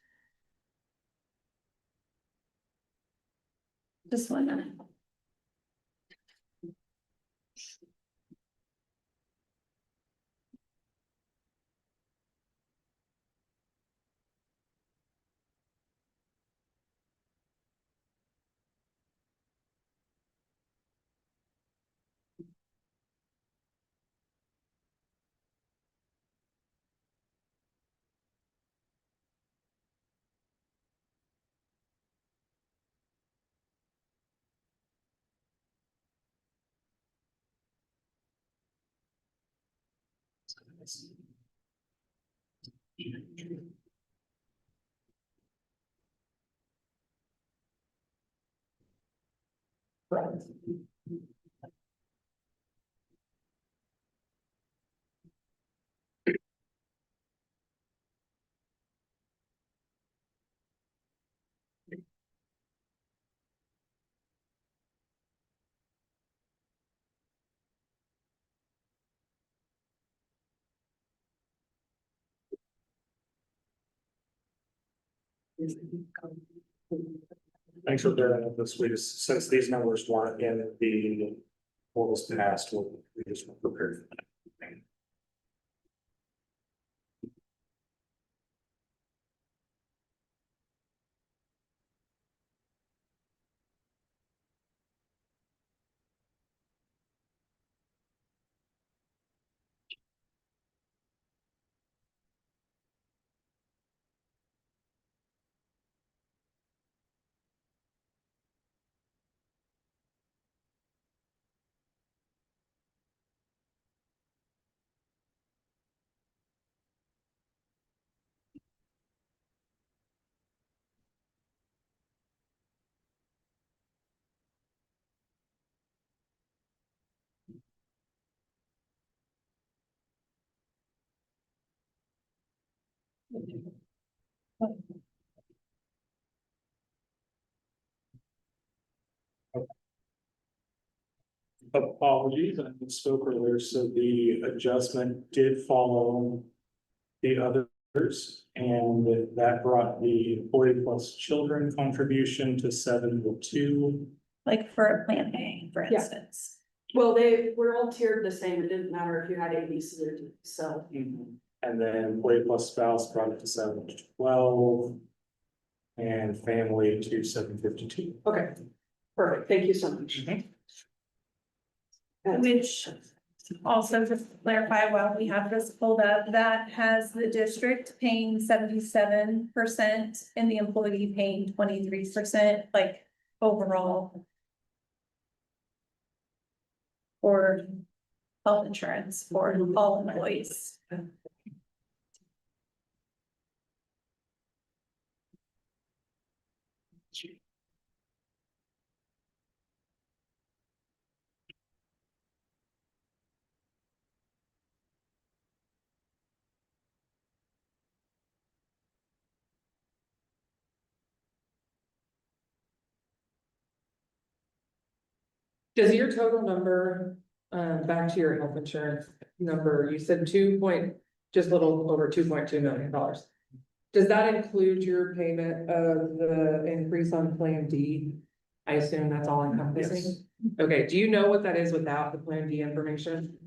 Just 1 minute. Thanks for bearing with us. We just, since these numbers weren't in the what was passed, we just weren't prepared for that. Apologies, I spoke earlier, so the adjustment did follow the others, and that brought the employee plus children contribution to 702. Like for a Plan A, for Yeah. instance. Well, they were all tiered the same. It didn't matter if you had A, B, C, or D, so. And then employee plus spouse brought it to 712. And family to 752. Okay, perfect. Thank you so much. Which Also, just to clarify, while we have this pulled up, that has the district paying 77% and the employee paying 23%, like overall. For health insurance for all employees. Does your total number, back to your health insurance number, you said just a little over $2.2 million. Does that include your payment of the increase on Plan D? I assume that's all encompassing? Yes. Okay, do you know what that is without the Plan D information?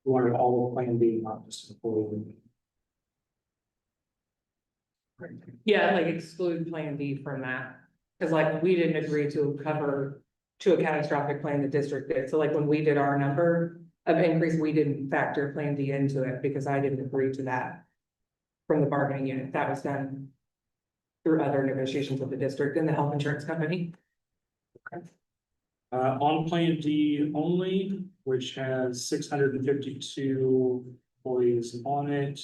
We wanted all of Plan B, not just employee. Yeah, like exclude Plan B from that, cause like we didn't agree to cover to a catastrophic plan the district did, so like when we did our number of increase, we didn't factor Plan D into it because I didn't agree to that. From the bargaining unit, that was done through other negotiations with the district and the health insurance company. On Plan D only, which has 652 employees on it.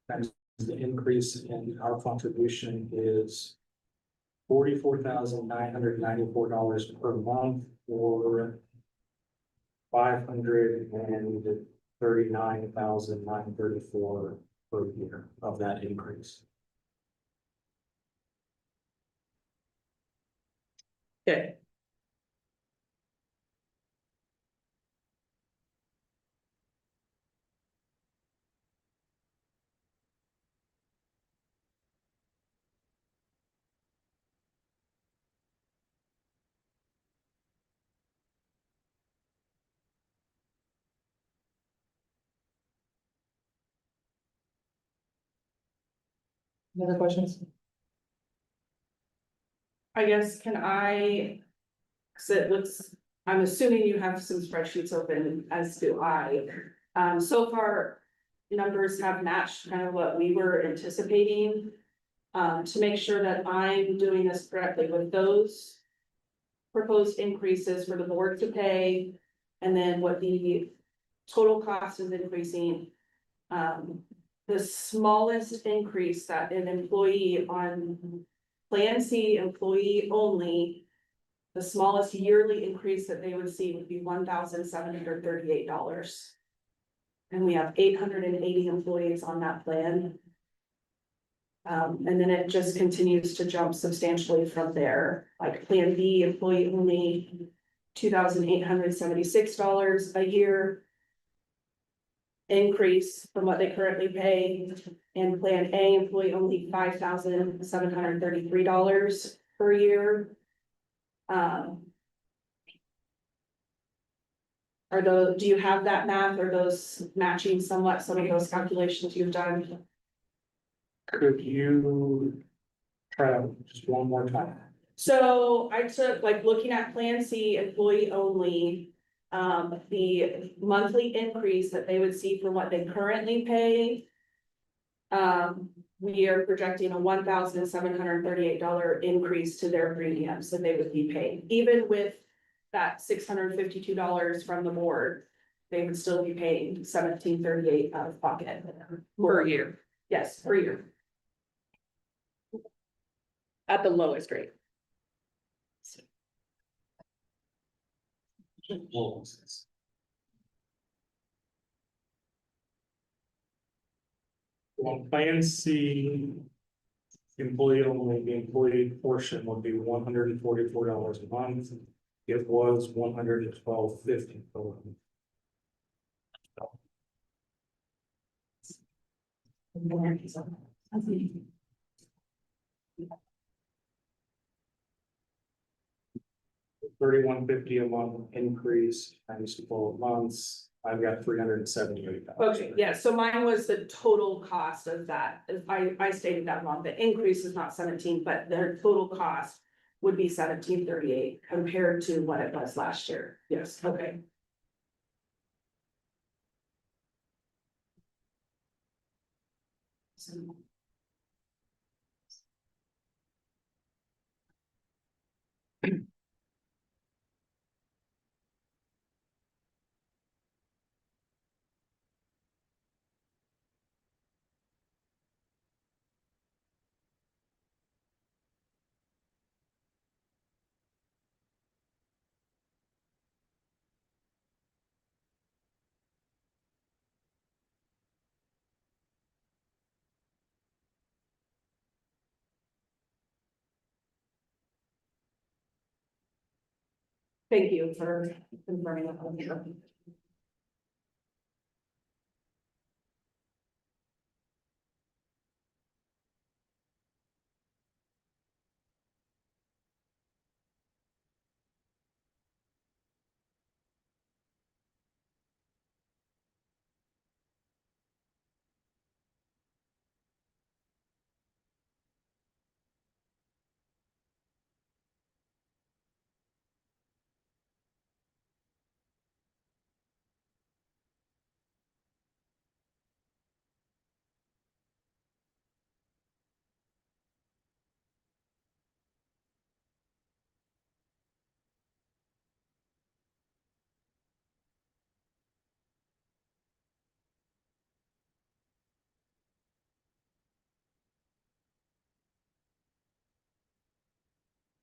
And the increase in our contribution is $44,994 per month, or $539,934 per year of that increase. Okay. Any other questions? I guess, cause it looks, I'm assuming you have some spreadsheets open, as do I. So far, numbers have matched kind of what we were anticipating. To make sure that I'm doing this correctly with those proposed increases for the board to pay, and then what the total cost is increasing. The smallest increase that an employee on Plan C employee only, the smallest yearly increase that they would see would be $1,738. And we have 880 employees on that plan. And then it just continues to jump substantially from there, like Plan B employee only, $2,876 a year. Increase from what they currently pay, and Plan A employee only $5,733 per year. Are those, do you have that math, or those matching somewhat some of those calculations you've done? Could you try just one more time? So I took, like, looking at Plan C employee only, the monthly increase that they would see from what they currently pay. We are projecting a $1,738 increase to their premiums that they would be paid, even with that $652 from the board. they would still be paying $17.38 out of pocket. Per year, Yes, per year. at the lowest rate. On Plan C, employee only, the employee portion would be $144 a month. It was $112.50 per month. $31.50 a month increase times 12 months. I've got $378. Okay, yeah, so mine was the total cost of that. If I stated that wrong. The increase is not 17, but their total cost would be 17.38 compared to what it was last year. Yes, okay. Thank you for confirming that.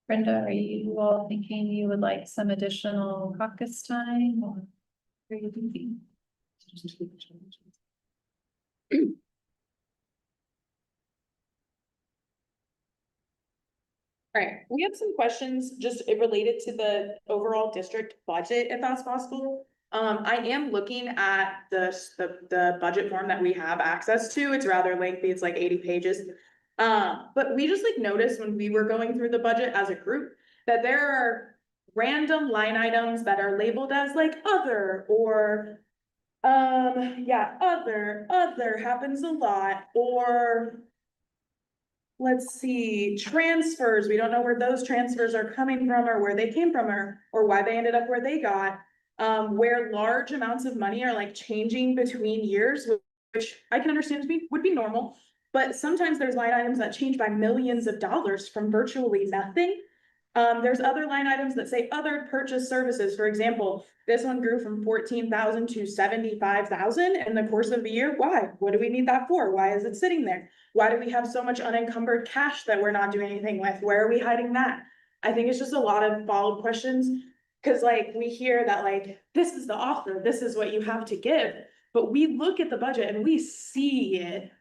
Brenda, are you all thinking you would like some additional caucus time? Or what are you thinking? Alright, we have some questions just related to the overall district budget, if that's possible. I am looking at the budget form that we have access to. It's rather lengthy, it's like 80 pages. But we just like noticed when we were going through the budget as a group, that there are random line items that are labeled as like other or. Yeah, other happens a lot, or. Let's see, transfers, we don't know where those transfers are coming from or where they came from or why they ended up where they got. Where large amounts of money are like changing between years, which I can understand would be normal. But sometimes there's line items that change by millions of dollars from virtually nothing. There's other line items that say other purchase services. For example, this one grew from 14,000 to 75,000 in the course of the year. Why? What do we need that for? Why is it sitting there? Why do we have so much unencumbered cash that we're not doing anything with? Where are we hiding that? I think it's just a lot of follow-up questions. Cause like we hear that like, this is the offer, this is what you have to give, but we look at the budget and we see it.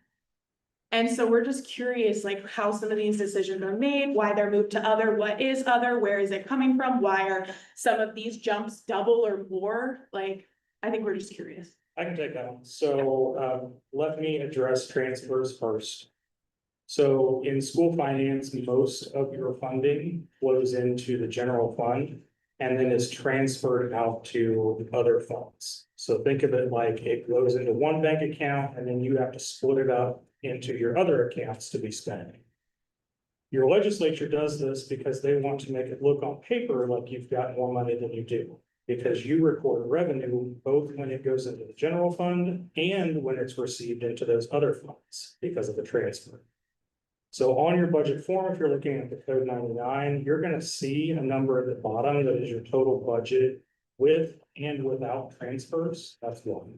And so we're just curious, like how some of these decisions are made, why they're moved to other, what is other, where is it coming from? Why are some of these jumps double or more? Like, I think we're just curious. I can take that one. So, let me address transfers first. So in school finance, most of your funding flows into the general fund and then is transferred out to other funds. So think of it like it goes into one bank account and then you have to split it up into your other accounts to be spent. Your legislature does this because they want to make it look on paper like you've got more money than you do. Because you record revenue both when it goes into the general fund and when it's received into those other funds because of the transfer. So on your budget form, if you're looking at the code 99, you're gonna see a number at the bottom that is your total budget with and without transfers, that's one.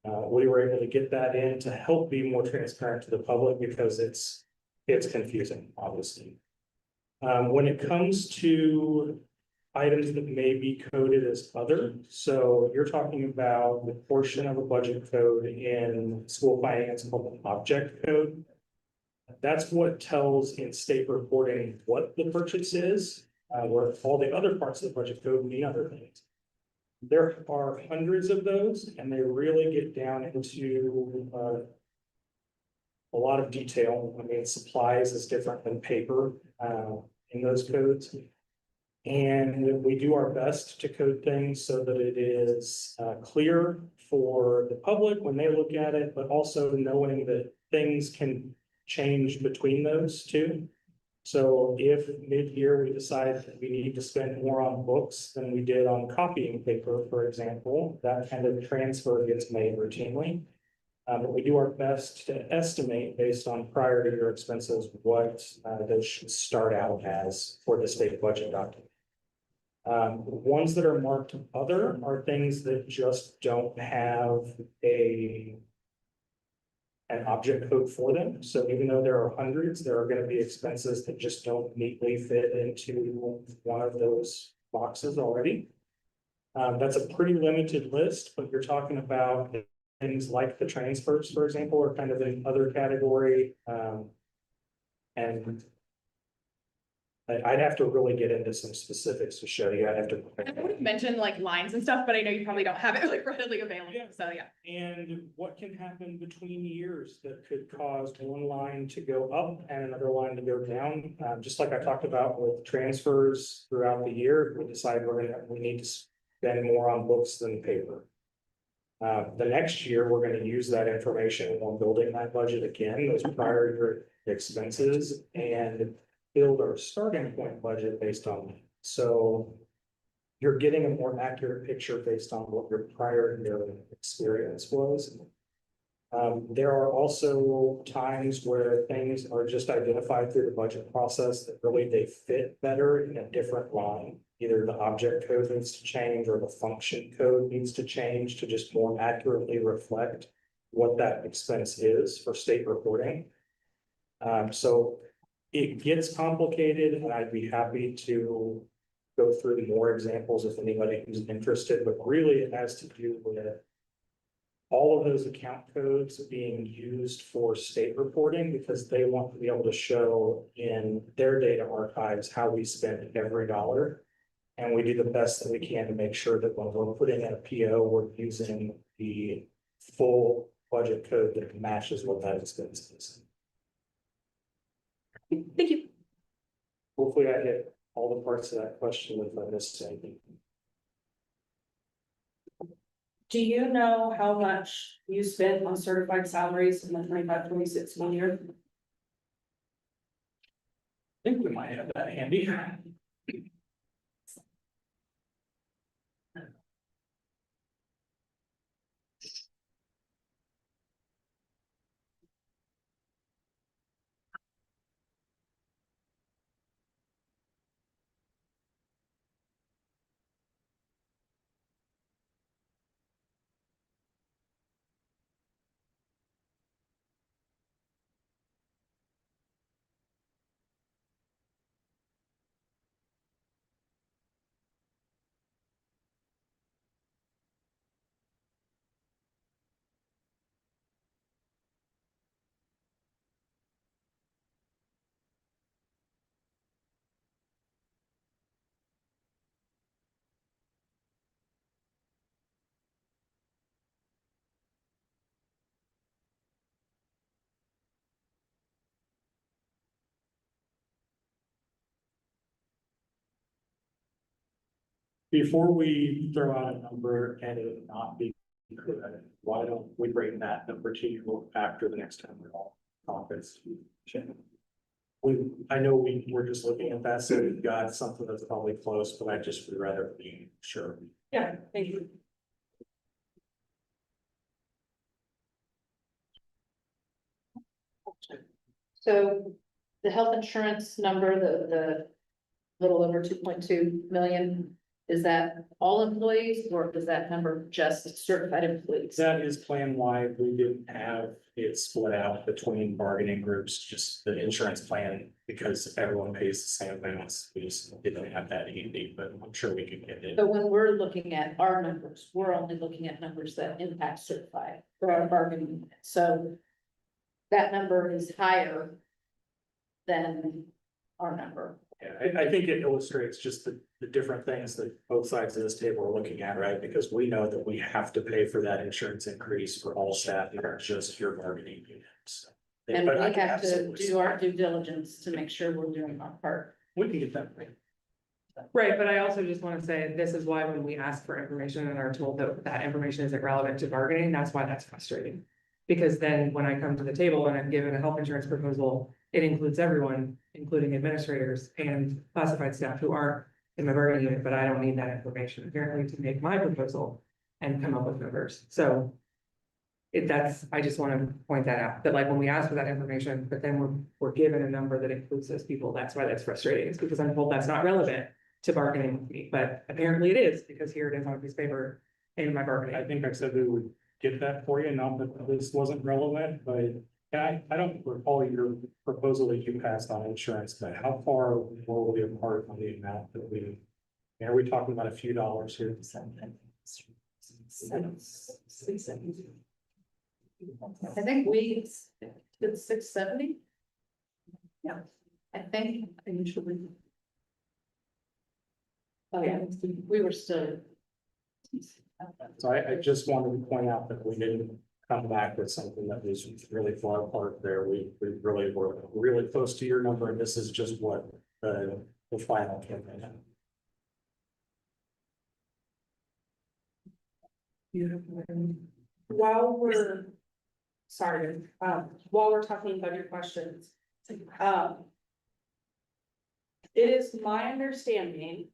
We were able to get that in to help be more transparent to the public because it's confusing, obviously. When it comes to items that may be coded as other, so you're talking about the portion of a budget code in school finance called the object code. That's what tells in state reporting what the purchase is, where all the other parts of the budget code mean other things. There are hundreds of those, and they really get down into a lot of detail. I mean, supplies is different than paper in those codes. And we do our best to code things so that it is clear for the public when they look at it, but also knowing that things can change between those two. So if mid-year we decide that we need to spend more on books than we did on copying paper, for example, that kind of transfer gets made routinely. But we do our best to estimate based on prior to year expenses, what those should start out as for the state budget document. Ones that are marked other are things that just don't have an object code for them. So even though there are hundreds, there are going to be expenses that just don't neatly fit into one of those boxes already. That's a pretty limited list, but you're talking about things like the transfers, for example, are kind of in other category. And I'd have to really get into some specifics to show you. I'd have to. I would have mentioned like lines and stuff, but I know you probably don't have it like readily available, Yeah. so yeah. And what can happen between years that could cause one line to go up and another line to go down? Just like I talked about with transfers throughout the year, we decide we need to spend more on books than paper. The next year, we're going to use that information when building that budget again, those prior year expenses, and build our starting point budget based on that. So you're getting a more accurate picture based on what your prior year experience was. There are also times where things are just identified through the budget process that really they fit better in a different line. Either the object code needs to change or the function code needs to change to just more accurately reflect what that expense is for state reporting. So it gets complicated, and I'd be happy to go through more examples if anybody who's interested, but really it has to do with all of those account codes being used for state reporting because they want to be able to show in their data archives how we spend every dollar. And we do the best that we can to make sure that when we're putting in a PO, we're using the full budget code that matches what that expense is. Thank you. Hopefully I hit all the parts of that question if I missed anything. Do you know how much you spent on certified salaries in the 25-26 school year? I think we might have that handy. Before we throw out a number and it not be correct, why don't we bring that number to you after the next time we're all conference? I know we're just looking at that, so we've got something that's probably close, but I just would rather be sure. Yeah, thank you. So the health insurance number, the little over 2.2 million Is that all employees or is that number just certified employees? That is plan wide. We didn't have it split out between bargaining groups, just the insurance plan, because everyone pays the same amounts. We just didn't have that handy, but I'm sure we could get it. But when we're looking at our numbers, we're only looking at numbers that impact certified for our bargaining unit. So that number is higher than our number. Yeah, I think it illustrates just the different things that both sides of this table are looking at, right? Because we know that we have to pay for that insurance increase for all staff, not just your bargaining units. And But we I can have to absolutely do our due diligence to make sure we're doing our part. We can get that. Right, but I also just want to say, this is why when we ask for information and are told that that information isn't relevant to bargaining, that's why that's frustrating. Because then when I come to the table and I'm given a health insurance proposal, it includes everyone, including administrators and classified staff who aren't in my bargaining unit, but I don't need that information apparently to make my proposal and come up with numbers. So I just want to point that out, that like when we ask for that information, but then we're given a number that includes those people, that's why that's frustrating. It's because I'm told that's not relevant to bargaining with me, but apparently it is, because here it is on a piece of paper in my bargaining. I think I said we would get that for you, not that this wasn't relevant, but I don't recall your proposal that you passed on insurance, but how far were we apart on the amount that are we talking about a few dollars here? I think we did 670. Yeah, I think usually. Oh, yeah, we were still. So I just wanted to point out that we didn't come back with something that was really far apart there. We really were really close to your number, and this is just what the final came in at. While we're, sorry, while we're talking budget questions. It is my understanding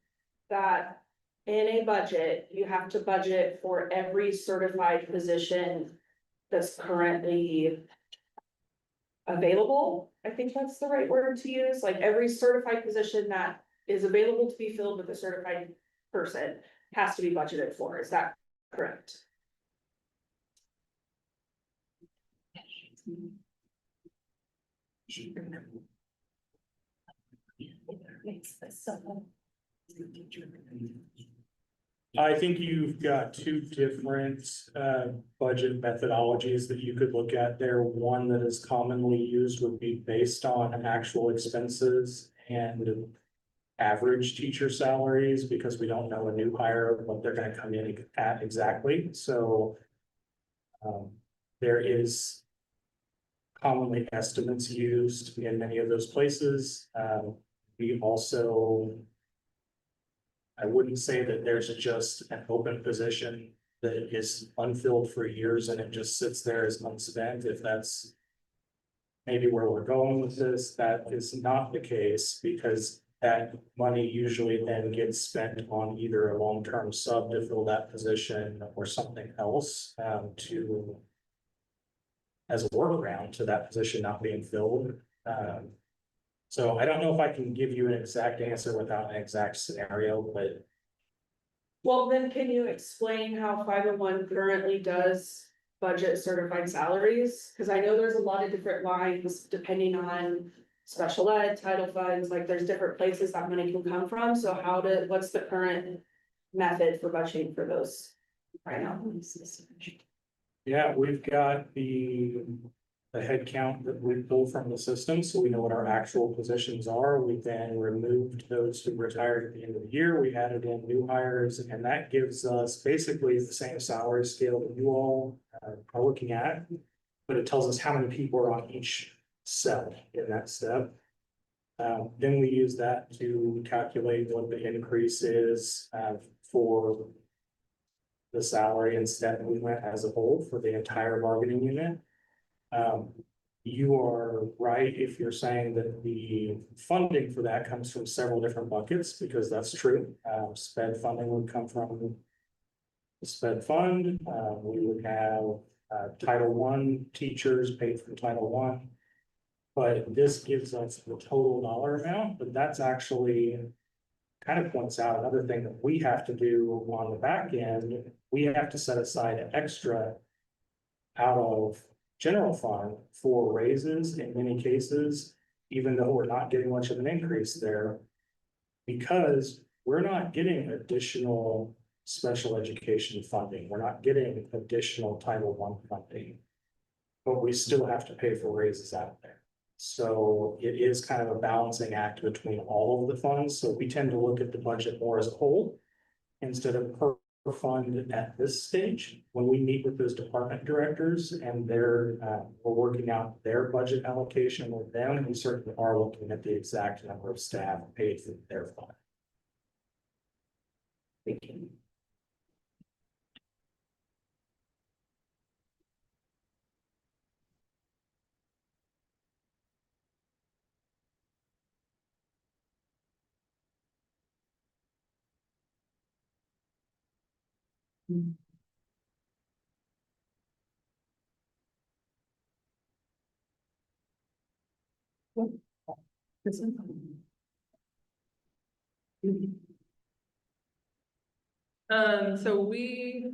that in a budget, you have to budget for every certified position that's currently available. I think that's the right word to use, like every certified position that is available to be filled with a certified person has to be budgeted for. Is that correct? I think you've got two different budget methodologies that you could look at there. One that is commonly used would be based on actual expenses and average teacher salaries, because we don't know a new hire what they're going to come in at exactly. So there is commonly estimates used in many of those places. We also, I wouldn't say that there's just an open position that is unfilled for years and it just sits there as unspent. If that's maybe where we're going with this, that is not the case, because that money usually then gets spent on either a long-term sub to fill that position or something else as a workaround to that position not being filled. So I don't know if I can give you an exact answer without an exact scenario, but. Well, then can you explain how 501 currently does budget certified salaries? Cause I know there's a lot of different lines depending on special ed, title funds, like there's different places that money can come from. So what's the current method for budgeting for those right now? Yeah, we've got the head count that we pull from the system, so we know what our actual positions are. We then removed those who retired at the end of the year. We added in new hires, and that gives us basically the same salary scale that you all are looking at, but it tells us how many people are on each cell in that step. Then we use that to calculate what the increase is for the salary instead we went as a whole for the entire bargaining unit. You are right if you're saying that the funding for that comes from several different buckets, because that's true. SPED funding would come from the SPED fund. We would have Title I teachers paid from Title I. But this gives us the total dollar amount, but that's actually kind of points out another thing that we have to do on the back end. We have to set aside an extra out of general fund for raises in many cases, even though we're not getting much of an increase there. Because we're not getting additional special education funding. We're not getting additional Title I funding. But we still have to pay for raises out there. So it is kind of a balancing act between all of the funds. So we tend to look at the budget more as a whole instead of per fund at this stage. When we meet with those department directors and we're working out their budget allocation with them, we certainly are looking at the exact number of staff paid for their fund. Thank you. So we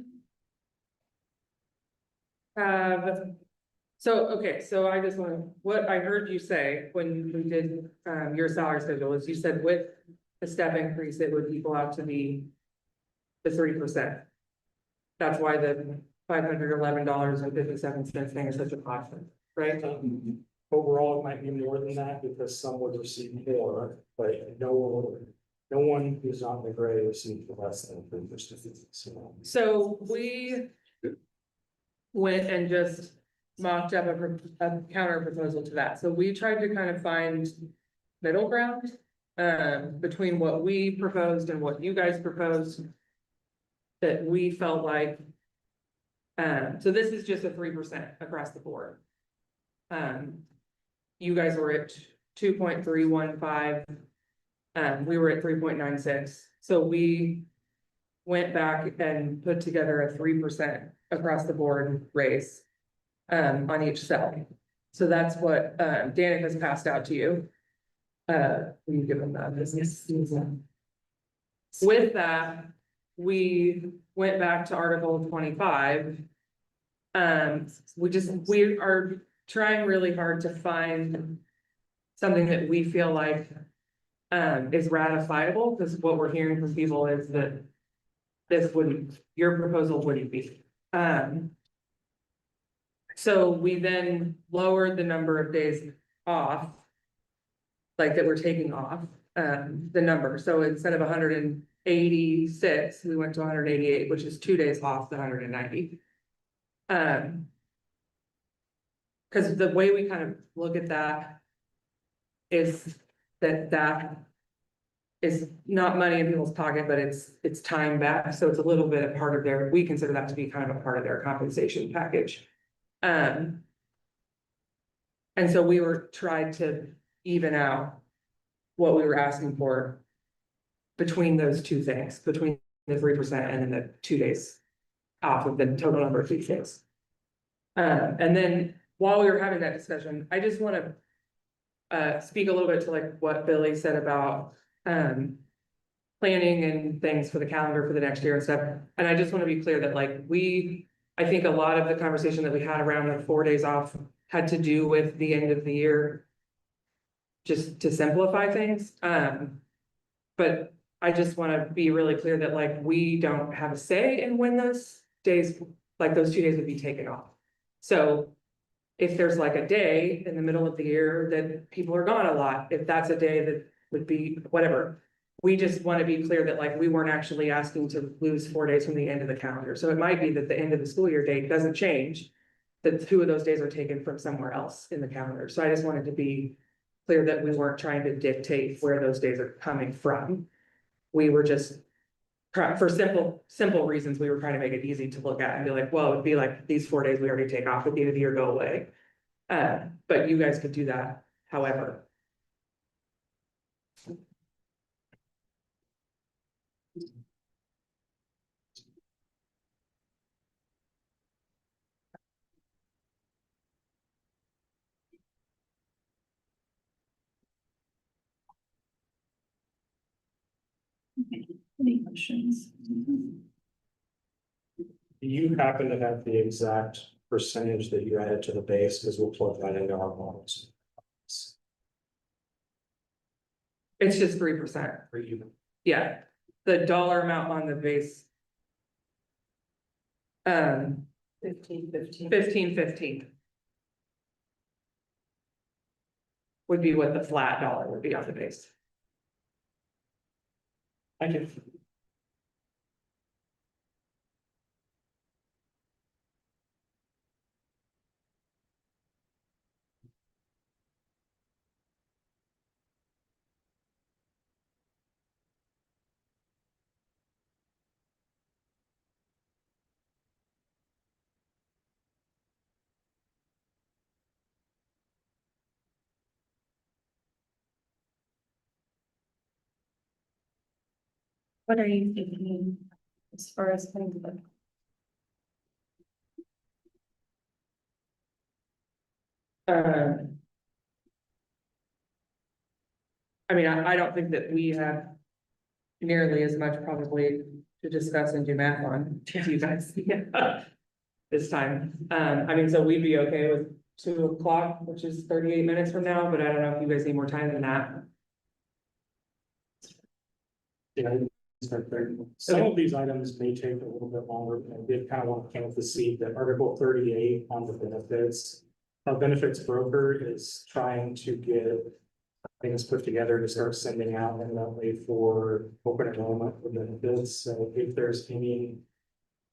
have, so I just want, what I heard you say when we did, your salary schedule is you said with the step increase, it would equal out to the 3%. That's why the $511.57 thing is such a caution, right? Overall, it might be more than that because some would receive more, but no one who's on the grade received less than 3%. So we went and just mocked up a counter proposal to that. So we tried to kind of find middle ground between what we proposed and what you guys proposed that we felt like, so this is just a 3% across the board. You guys were at 2.315. We were at 3.96. So we went back and put together a 3% across the board raise on each cell. So that's what Danica has passed out to you. Will you give them that business? With that, we went back to Article 25. We are trying really hard to find something that we feel like is ratifiable, because what we're hearing from people is that your proposal wouldn't be. So we then lowered the number of days off, like that we're taking off, the number. So instead of 186, we went to 188, which is 2 days off the 190. Because the way we kind of look at that is that is not money in people's pocket, but it's time back. So it's a little bit a part of we consider that to be kind of a part of their compensation package. And so we were tried to even out what we were asking for between those two things, between the 3% and then the 2 days off of the total number of days. And then while we were having that discussion, I just want to speak a little bit to like what Billy said about planning and things for the calendar for the next year and stuff. And I just want to be clear that like I think a lot of the conversation that we had around the 4 days off had to do with the end of the year, just to simplify things. But I just want to be really clear that like we don't have a say in when those days, like those 2 days would be taken off. So if there's like a day in the middle of the year that people are gone a lot, if that's a day that would be whatever. We just want to be clear that like we weren't actually asking to lose 4 days from the end of the calendar. So it might be that the end of the school year date doesn't change, that 2 of those days are taken from somewhere else in the calendar. So I just wanted to be clear that we weren't trying to dictate where those days are coming from. We were just, for simple reasons, we were trying to make it easy to look at and be like, well, it would be like these 4 days we already take off at the end of the year go away. But you guys could do that however. Any questions? Do you happen to have the exact percentage that you added to the base, because we'll plug that into our models? It's just 3%. For you, Yeah, the dollar amount on the base. 1515. Would be what the flat dollar would be on the base. thank you. What are you thinking as far as kind of I mean, I don't think that we have nearly as much probably to discuss and do math on, to you guys, yeah, this time. I mean, so we'd be okay with 2 o'clock, which is 38 minutes from now, but I don't know if you guys need more time than that. Yeah. Start there. Some of these items may take a little bit longer, and did kind of want to plant the seed that Article 38 on the benefits. Our benefits broker is trying to get things put together to start sending out and that way for open enrollment for benefits. So if there's any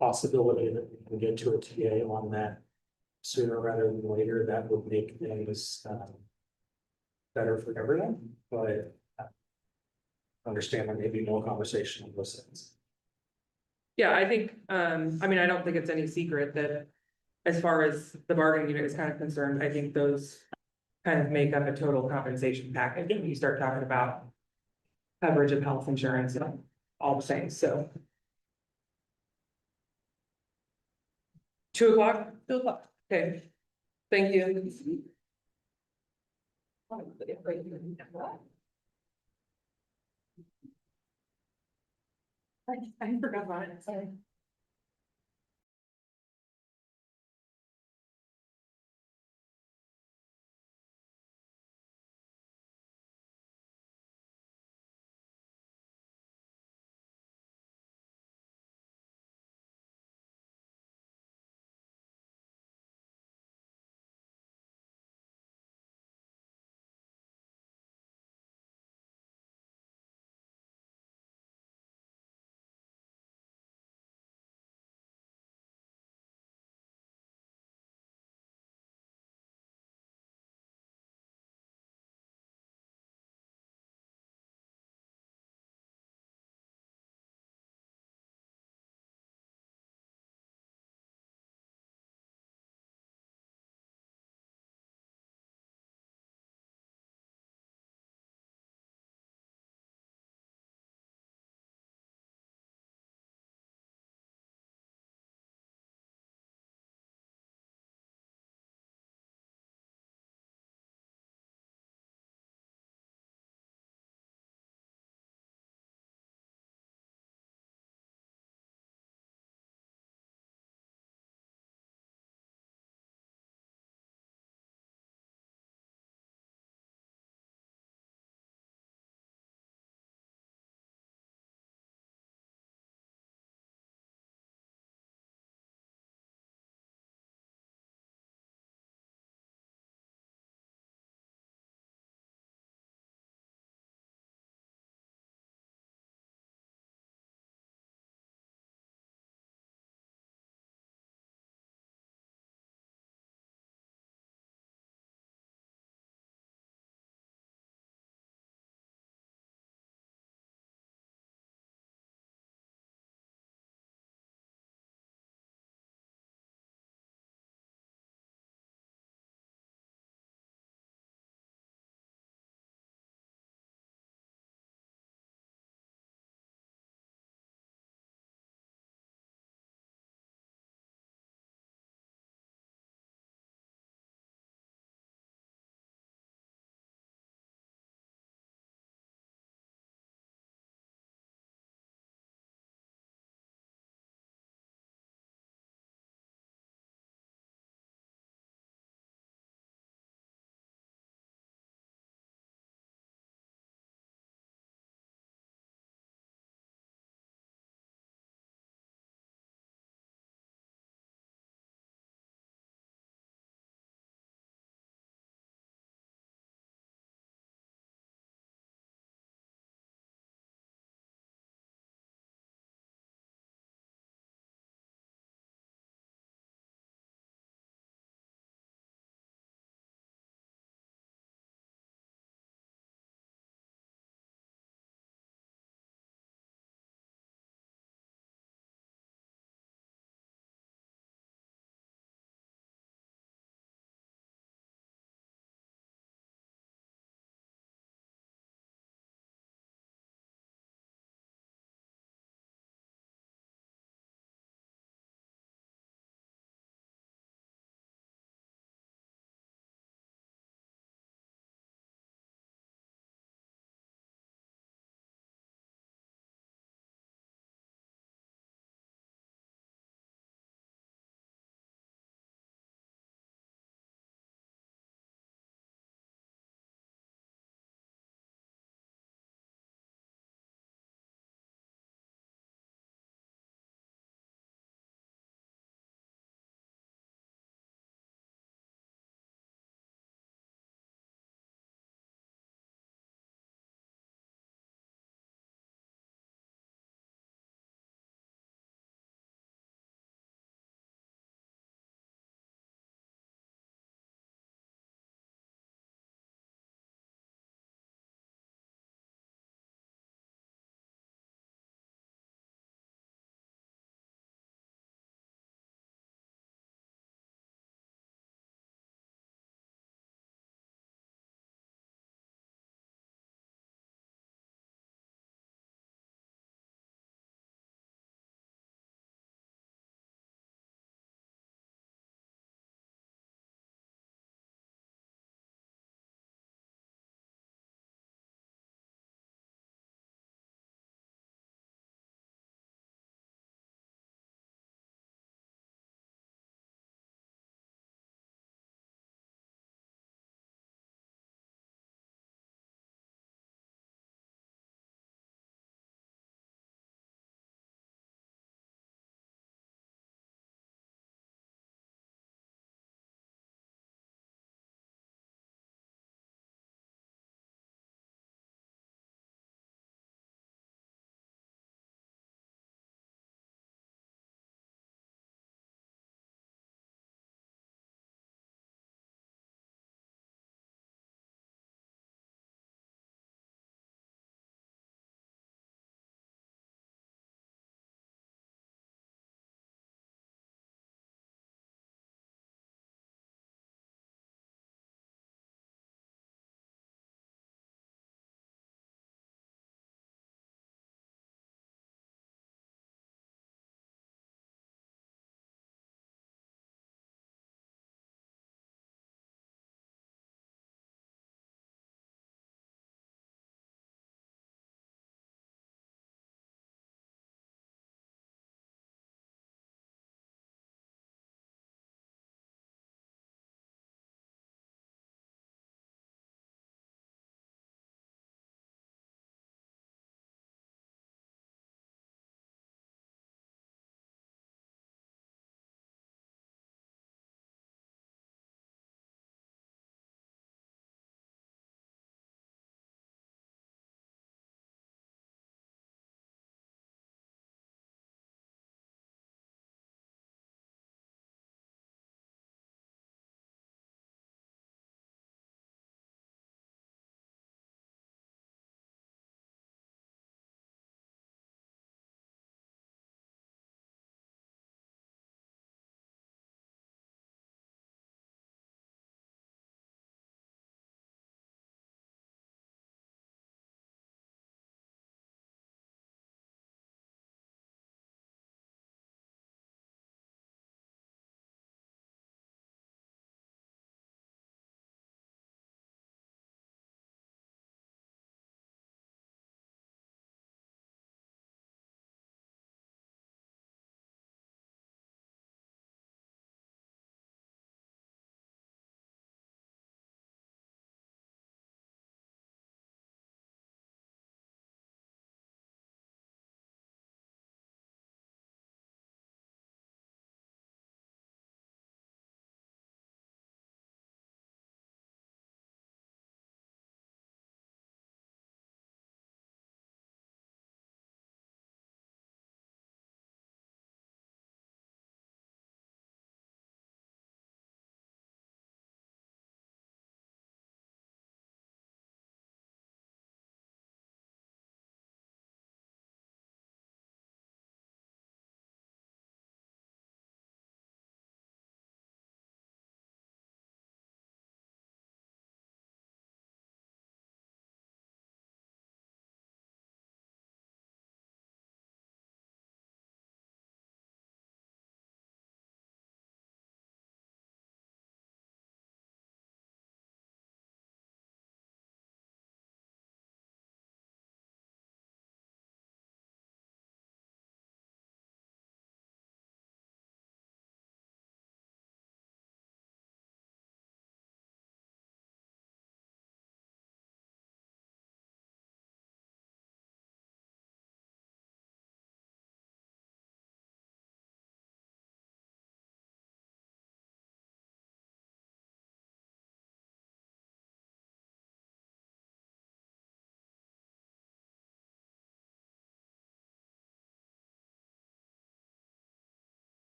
possibility that we can get to a TA on that sooner rather than later, that would make things better for everyone, but understand there may be more conversation on those things. Yeah, I think, I mean, I don't think it's any secret that as far as the bargaining unit is kind of concerned, I think those kind of make up a total compensation package. When you start talking about coverage of health insurance and all the things, so. 2 o'clock? 2 o'clock. Okay, thank you. I forgot about it, sorry.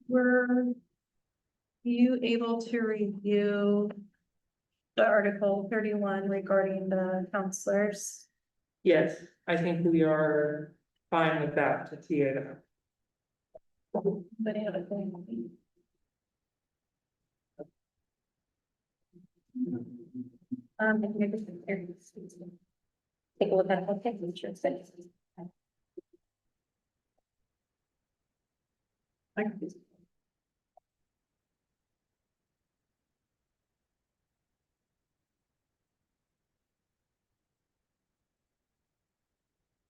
Were you able to review the Article 31 regarding the counselors? Yes, I think we are fine with that to tee it up. Any other thing? Take a look at the picture.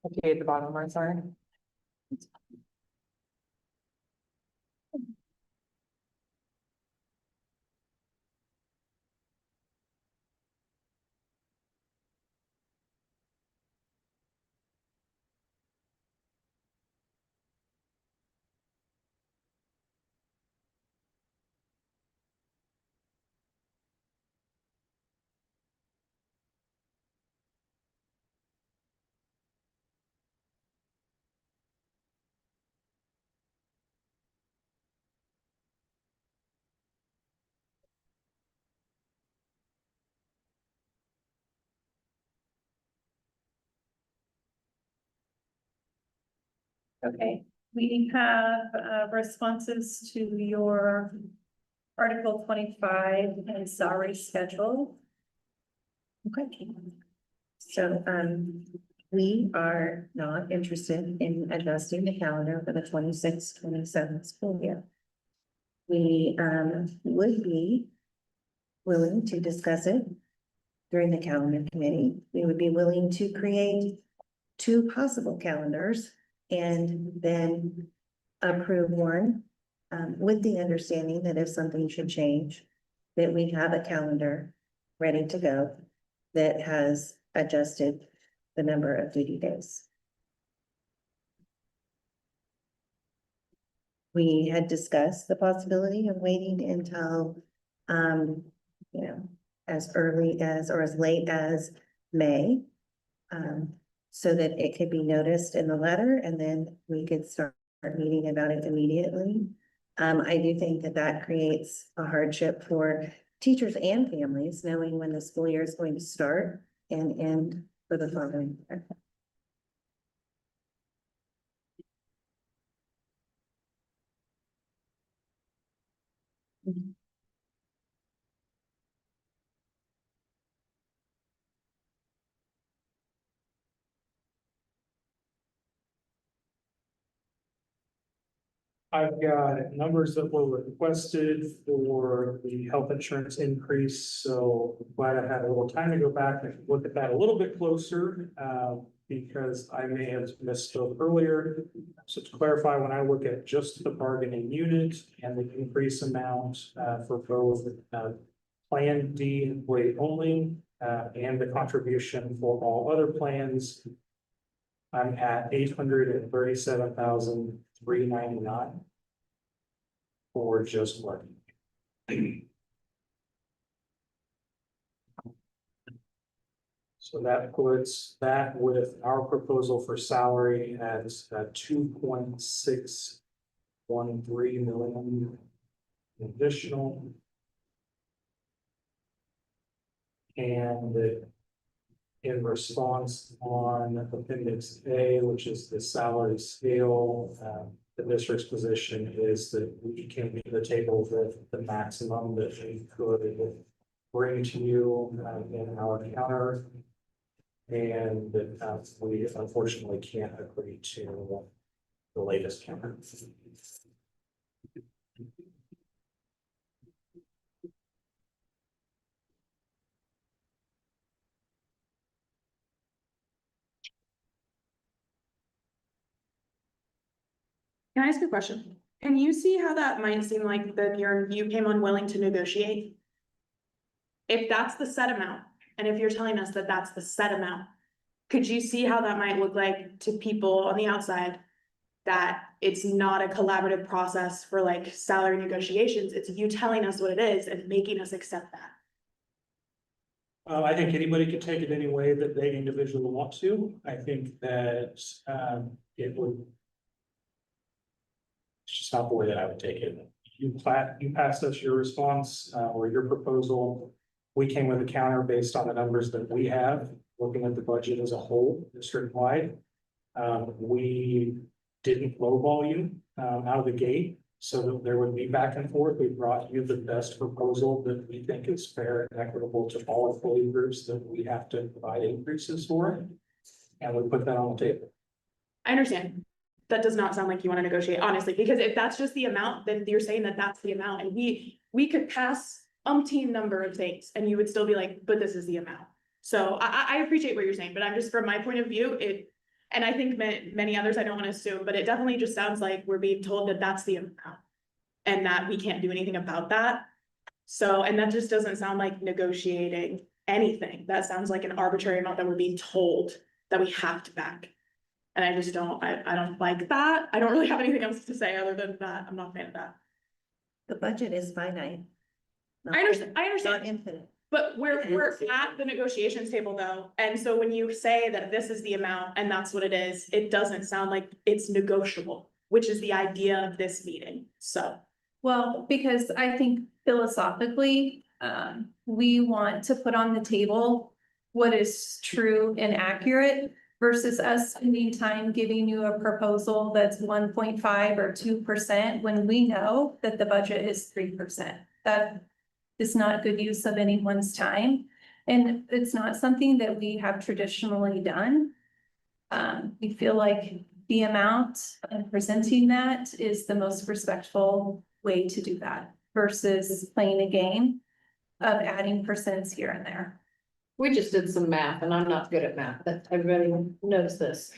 Okay, at the bottom, I'm sorry. Okay, we have responses to your Article 25 and salary schedule. Okay. So, we are not interested in adjusting the calendar for the 26-27 school year. We, would be willing to discuss it during the calendar committee. We would be willing to create two possible calendars and then approve one, with the understanding that if something should change, that we have a calendar ready to go that has adjusted the number of duty days. We had discussed the possibility of waiting until, you know, as early as or as late as May. So that it could be noticed in the letter and then we could start meeting about it immediately. I do think that that creates a hardship for teachers and families, knowing when the school year is going to start and end for the following year. I've got numbers that were requested for the health insurance increase, so glad I had a little time to go back and look at that a little bit closer. Because I may have misspoke earlier. So to clarify, when I look at just the bargaining unit and the increase amount for both Plan D employee only and the contribution for all other plans, I'm at $837,399 for just bargaining. So that puts that with our proposal for salary as 2.613 million additional. And in response on Appendix A, which is the salary scale, the district's position is that we came to the table with the maximum that we could bring to you in our counter. And that we unfortunately can't agree to the latest counter. Can I ask a question? Can you see how that might seem like that you came unwilling to negotiate? If that's the set amount, and if you're telling us that that's the set amount, could you see how that might look like to people on the outside? That it's not a collaborative process for like salary negotiations, it's you telling us what it is and making us accept that. I think anybody can take it any way that they individually want to. I think that it would just not the way that I would take it. You passed us your response, or your proposal. We came with a counter based on the numbers that we have, looking at the budget as a whole, district wide. We didn't lowball you, out of the gate, so that there would be back and forth. We brought you the best proposal that we think is fair and equitable to all employee groups that we have to provide increases for. And we put that on the table. I understand. That does not sound like you wanna negotiate, honestly, because if that's just the amount, then you're saying that that's the amount, and we could pass umpteen number of things, and you would still be like, but this is the amount. So I appreciate what you're saying, but I'm just, from my point of view, and I think many others, I don't wanna assume, but it definitely just sounds like we're being told that that's the amount. And that we can't do anything about that. So, and that just doesn't sound like negotiating anything. That sounds like an arbitrary amount that we're being told that we have to back. And I just don't, I don't like that. I don't really have anything else to say other than that. I'm not a fan of that. The budget is finite. I understand, Not infinite. but we're at the negotiations table though. And so when you say that this is the amount and that's what it is, it doesn't sound like it's negotiable, which is the idea of this meeting. So. Well, because I think philosophically, we want to put on the table what is true and accurate versus us spending time giving you a proposal that's 1.5 or 2% when we know that the budget is 3%. That is not good use of anyone's time. And it's not something that we have traditionally done. We feel like the amount of presenting that is the most respectful way to do that versus playing a game of adding percents here and there. We just did some math, and I'm not good at math, but everybody knows this.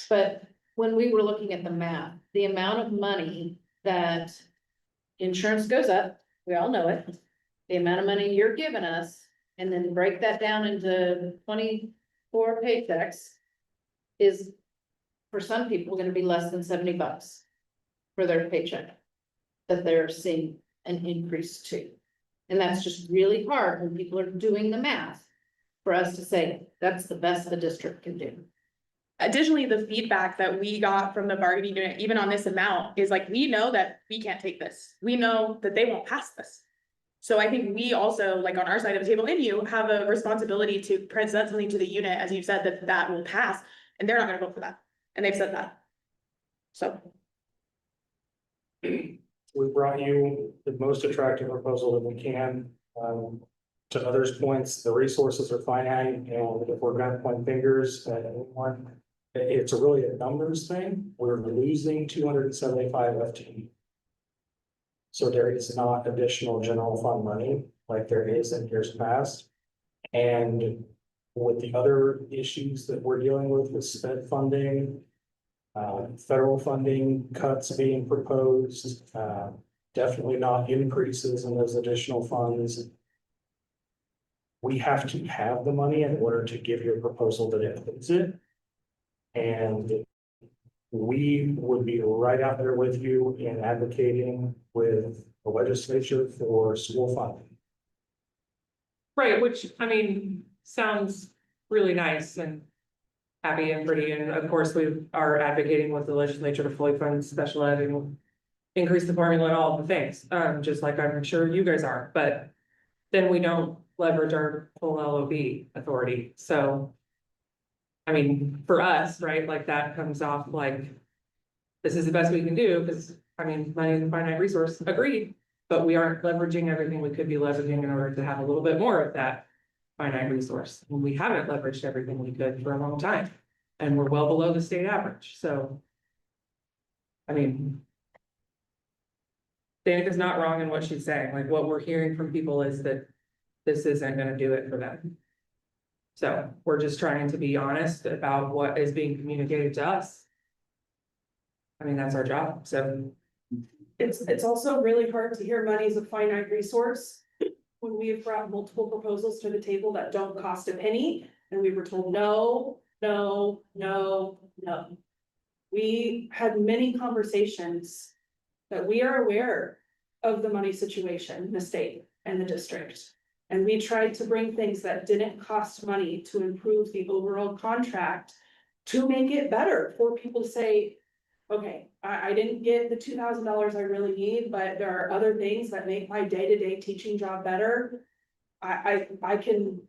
But when we were looking at the math, the amount of money that insurance goes up, we all know it. The amount of money you're giving us, and then break that down into 24 paychecks is, for some people, gonna be less than $70 for their paycheck that they're seeing an increase to. And that's just really hard when people are doing the math for us to say, that's the best the district can do. Additionally, the feedback that we got from the bargaining unit, even on this amount, is like, we know that we can't take this. We know that they won't pass this. So I think we also, like on our side of the table, and you have a responsibility to present something to the unit, as you said, that will pass, and they're not gonna vote for that. And they've said that. So. We brought you the most attractive proposal that we can. To others' points, the resources are finite, and if we're gonna point fingers at anyone, it's really a numbers thing. We're losing 275 FTE. So there is not additional general fund money like there is in years past. And with the other issues that we're dealing with sped funding, federal funding cuts being proposed, definitely not increases in those additional funds. We have to have the money in order to give you a proposal that includes it. And we would be right out there with you in advocating with the legislature for school funding. Right, which, I mean, sounds really nice and happy and pretty, and of course, we are advocating with the legislature to fully fund special ed and increase the formula and all of the things, just like I'm sure you guys are, but then we don't leverage our full LOB authority, so I mean, for us, right, like that comes off like this is the best we can do, because I mean, money is a finite resource, agreed, but we aren't leveraging everything we could be leveraging in order to have a little bit more of that finite resource. And we haven't leveraged everything we could for a long time, and we're well below the state average, so. I mean. Danica's not wrong in what she's saying, like what we're hearing from people is that this isn't gonna do it for them. So we're just trying to be honest about what is being communicated to us. I mean, that's our job, so. It's also really hard to hear money is a finite resource when we have brought multiple proposals to the table that don't cost a penny, and we were told no, no, no, no. We had many conversations that we are aware of the money situation in the state and the district. And we tried to bring things that didn't cost money to improve the overall contract to make it better for people to say, okay, I didn't get the $2,000 I really need, but there are other things that make my day-to-day teaching job better. I can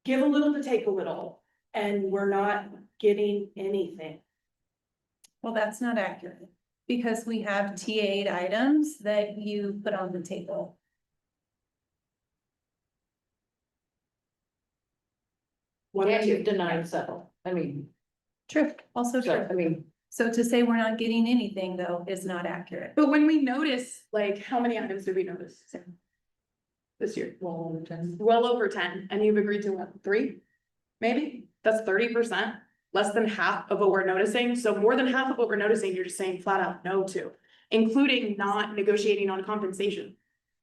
give a little to take a little, and we're not getting anything. Well, that's not accurate, because we have TA'd items that you put on the table. One or And you've two. denied several, I mean, True, also so, I true. mean, So to say we're not getting anything, though, is not accurate. But when we notice, like, how many items did we notice? This year? well, then, Well over 10, and you've agreed to what, 3? Maybe, that's 30%, less than half of what we're noticing, so more than half of what we're noticing, you're just saying flat out no to. Including not negotiating on compensation.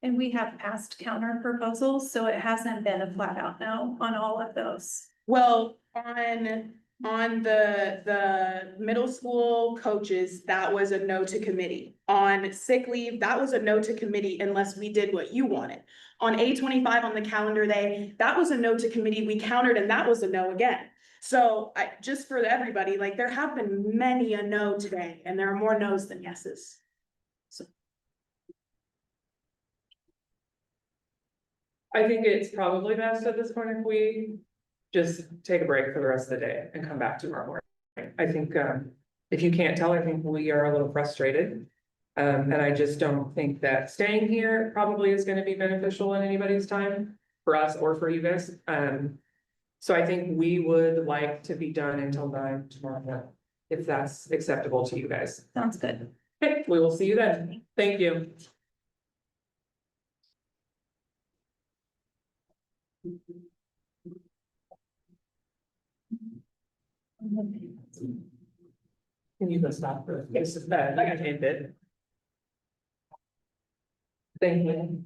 And we have asked counter proposals, so it hasn't been a flat out no on all of those. Well, on the middle school coaches, that was a no to committee. On sick leave, that was a no to committee unless we did what you wanted. On A25 on the calendar day, that was a no to committee, we countered and that was a no again. So just for everybody, like there have been many a no today and there are more no's than yeses. I think it's probably best at this point if we just take a break for the rest of the day and come back tomorrow morning. I think, if you can't tell, I think we are a little frustrated. And I just don't think that staying here probably is gonna be beneficial in anybody's time, for us or for you guys. So I think we would like to be done until 9 tomorrow morning, if that's acceptable to you guys. Sounds good. Okay, we will see you then. Thank you. Can you go stop for this? This is bad. I got hit it. Thank you.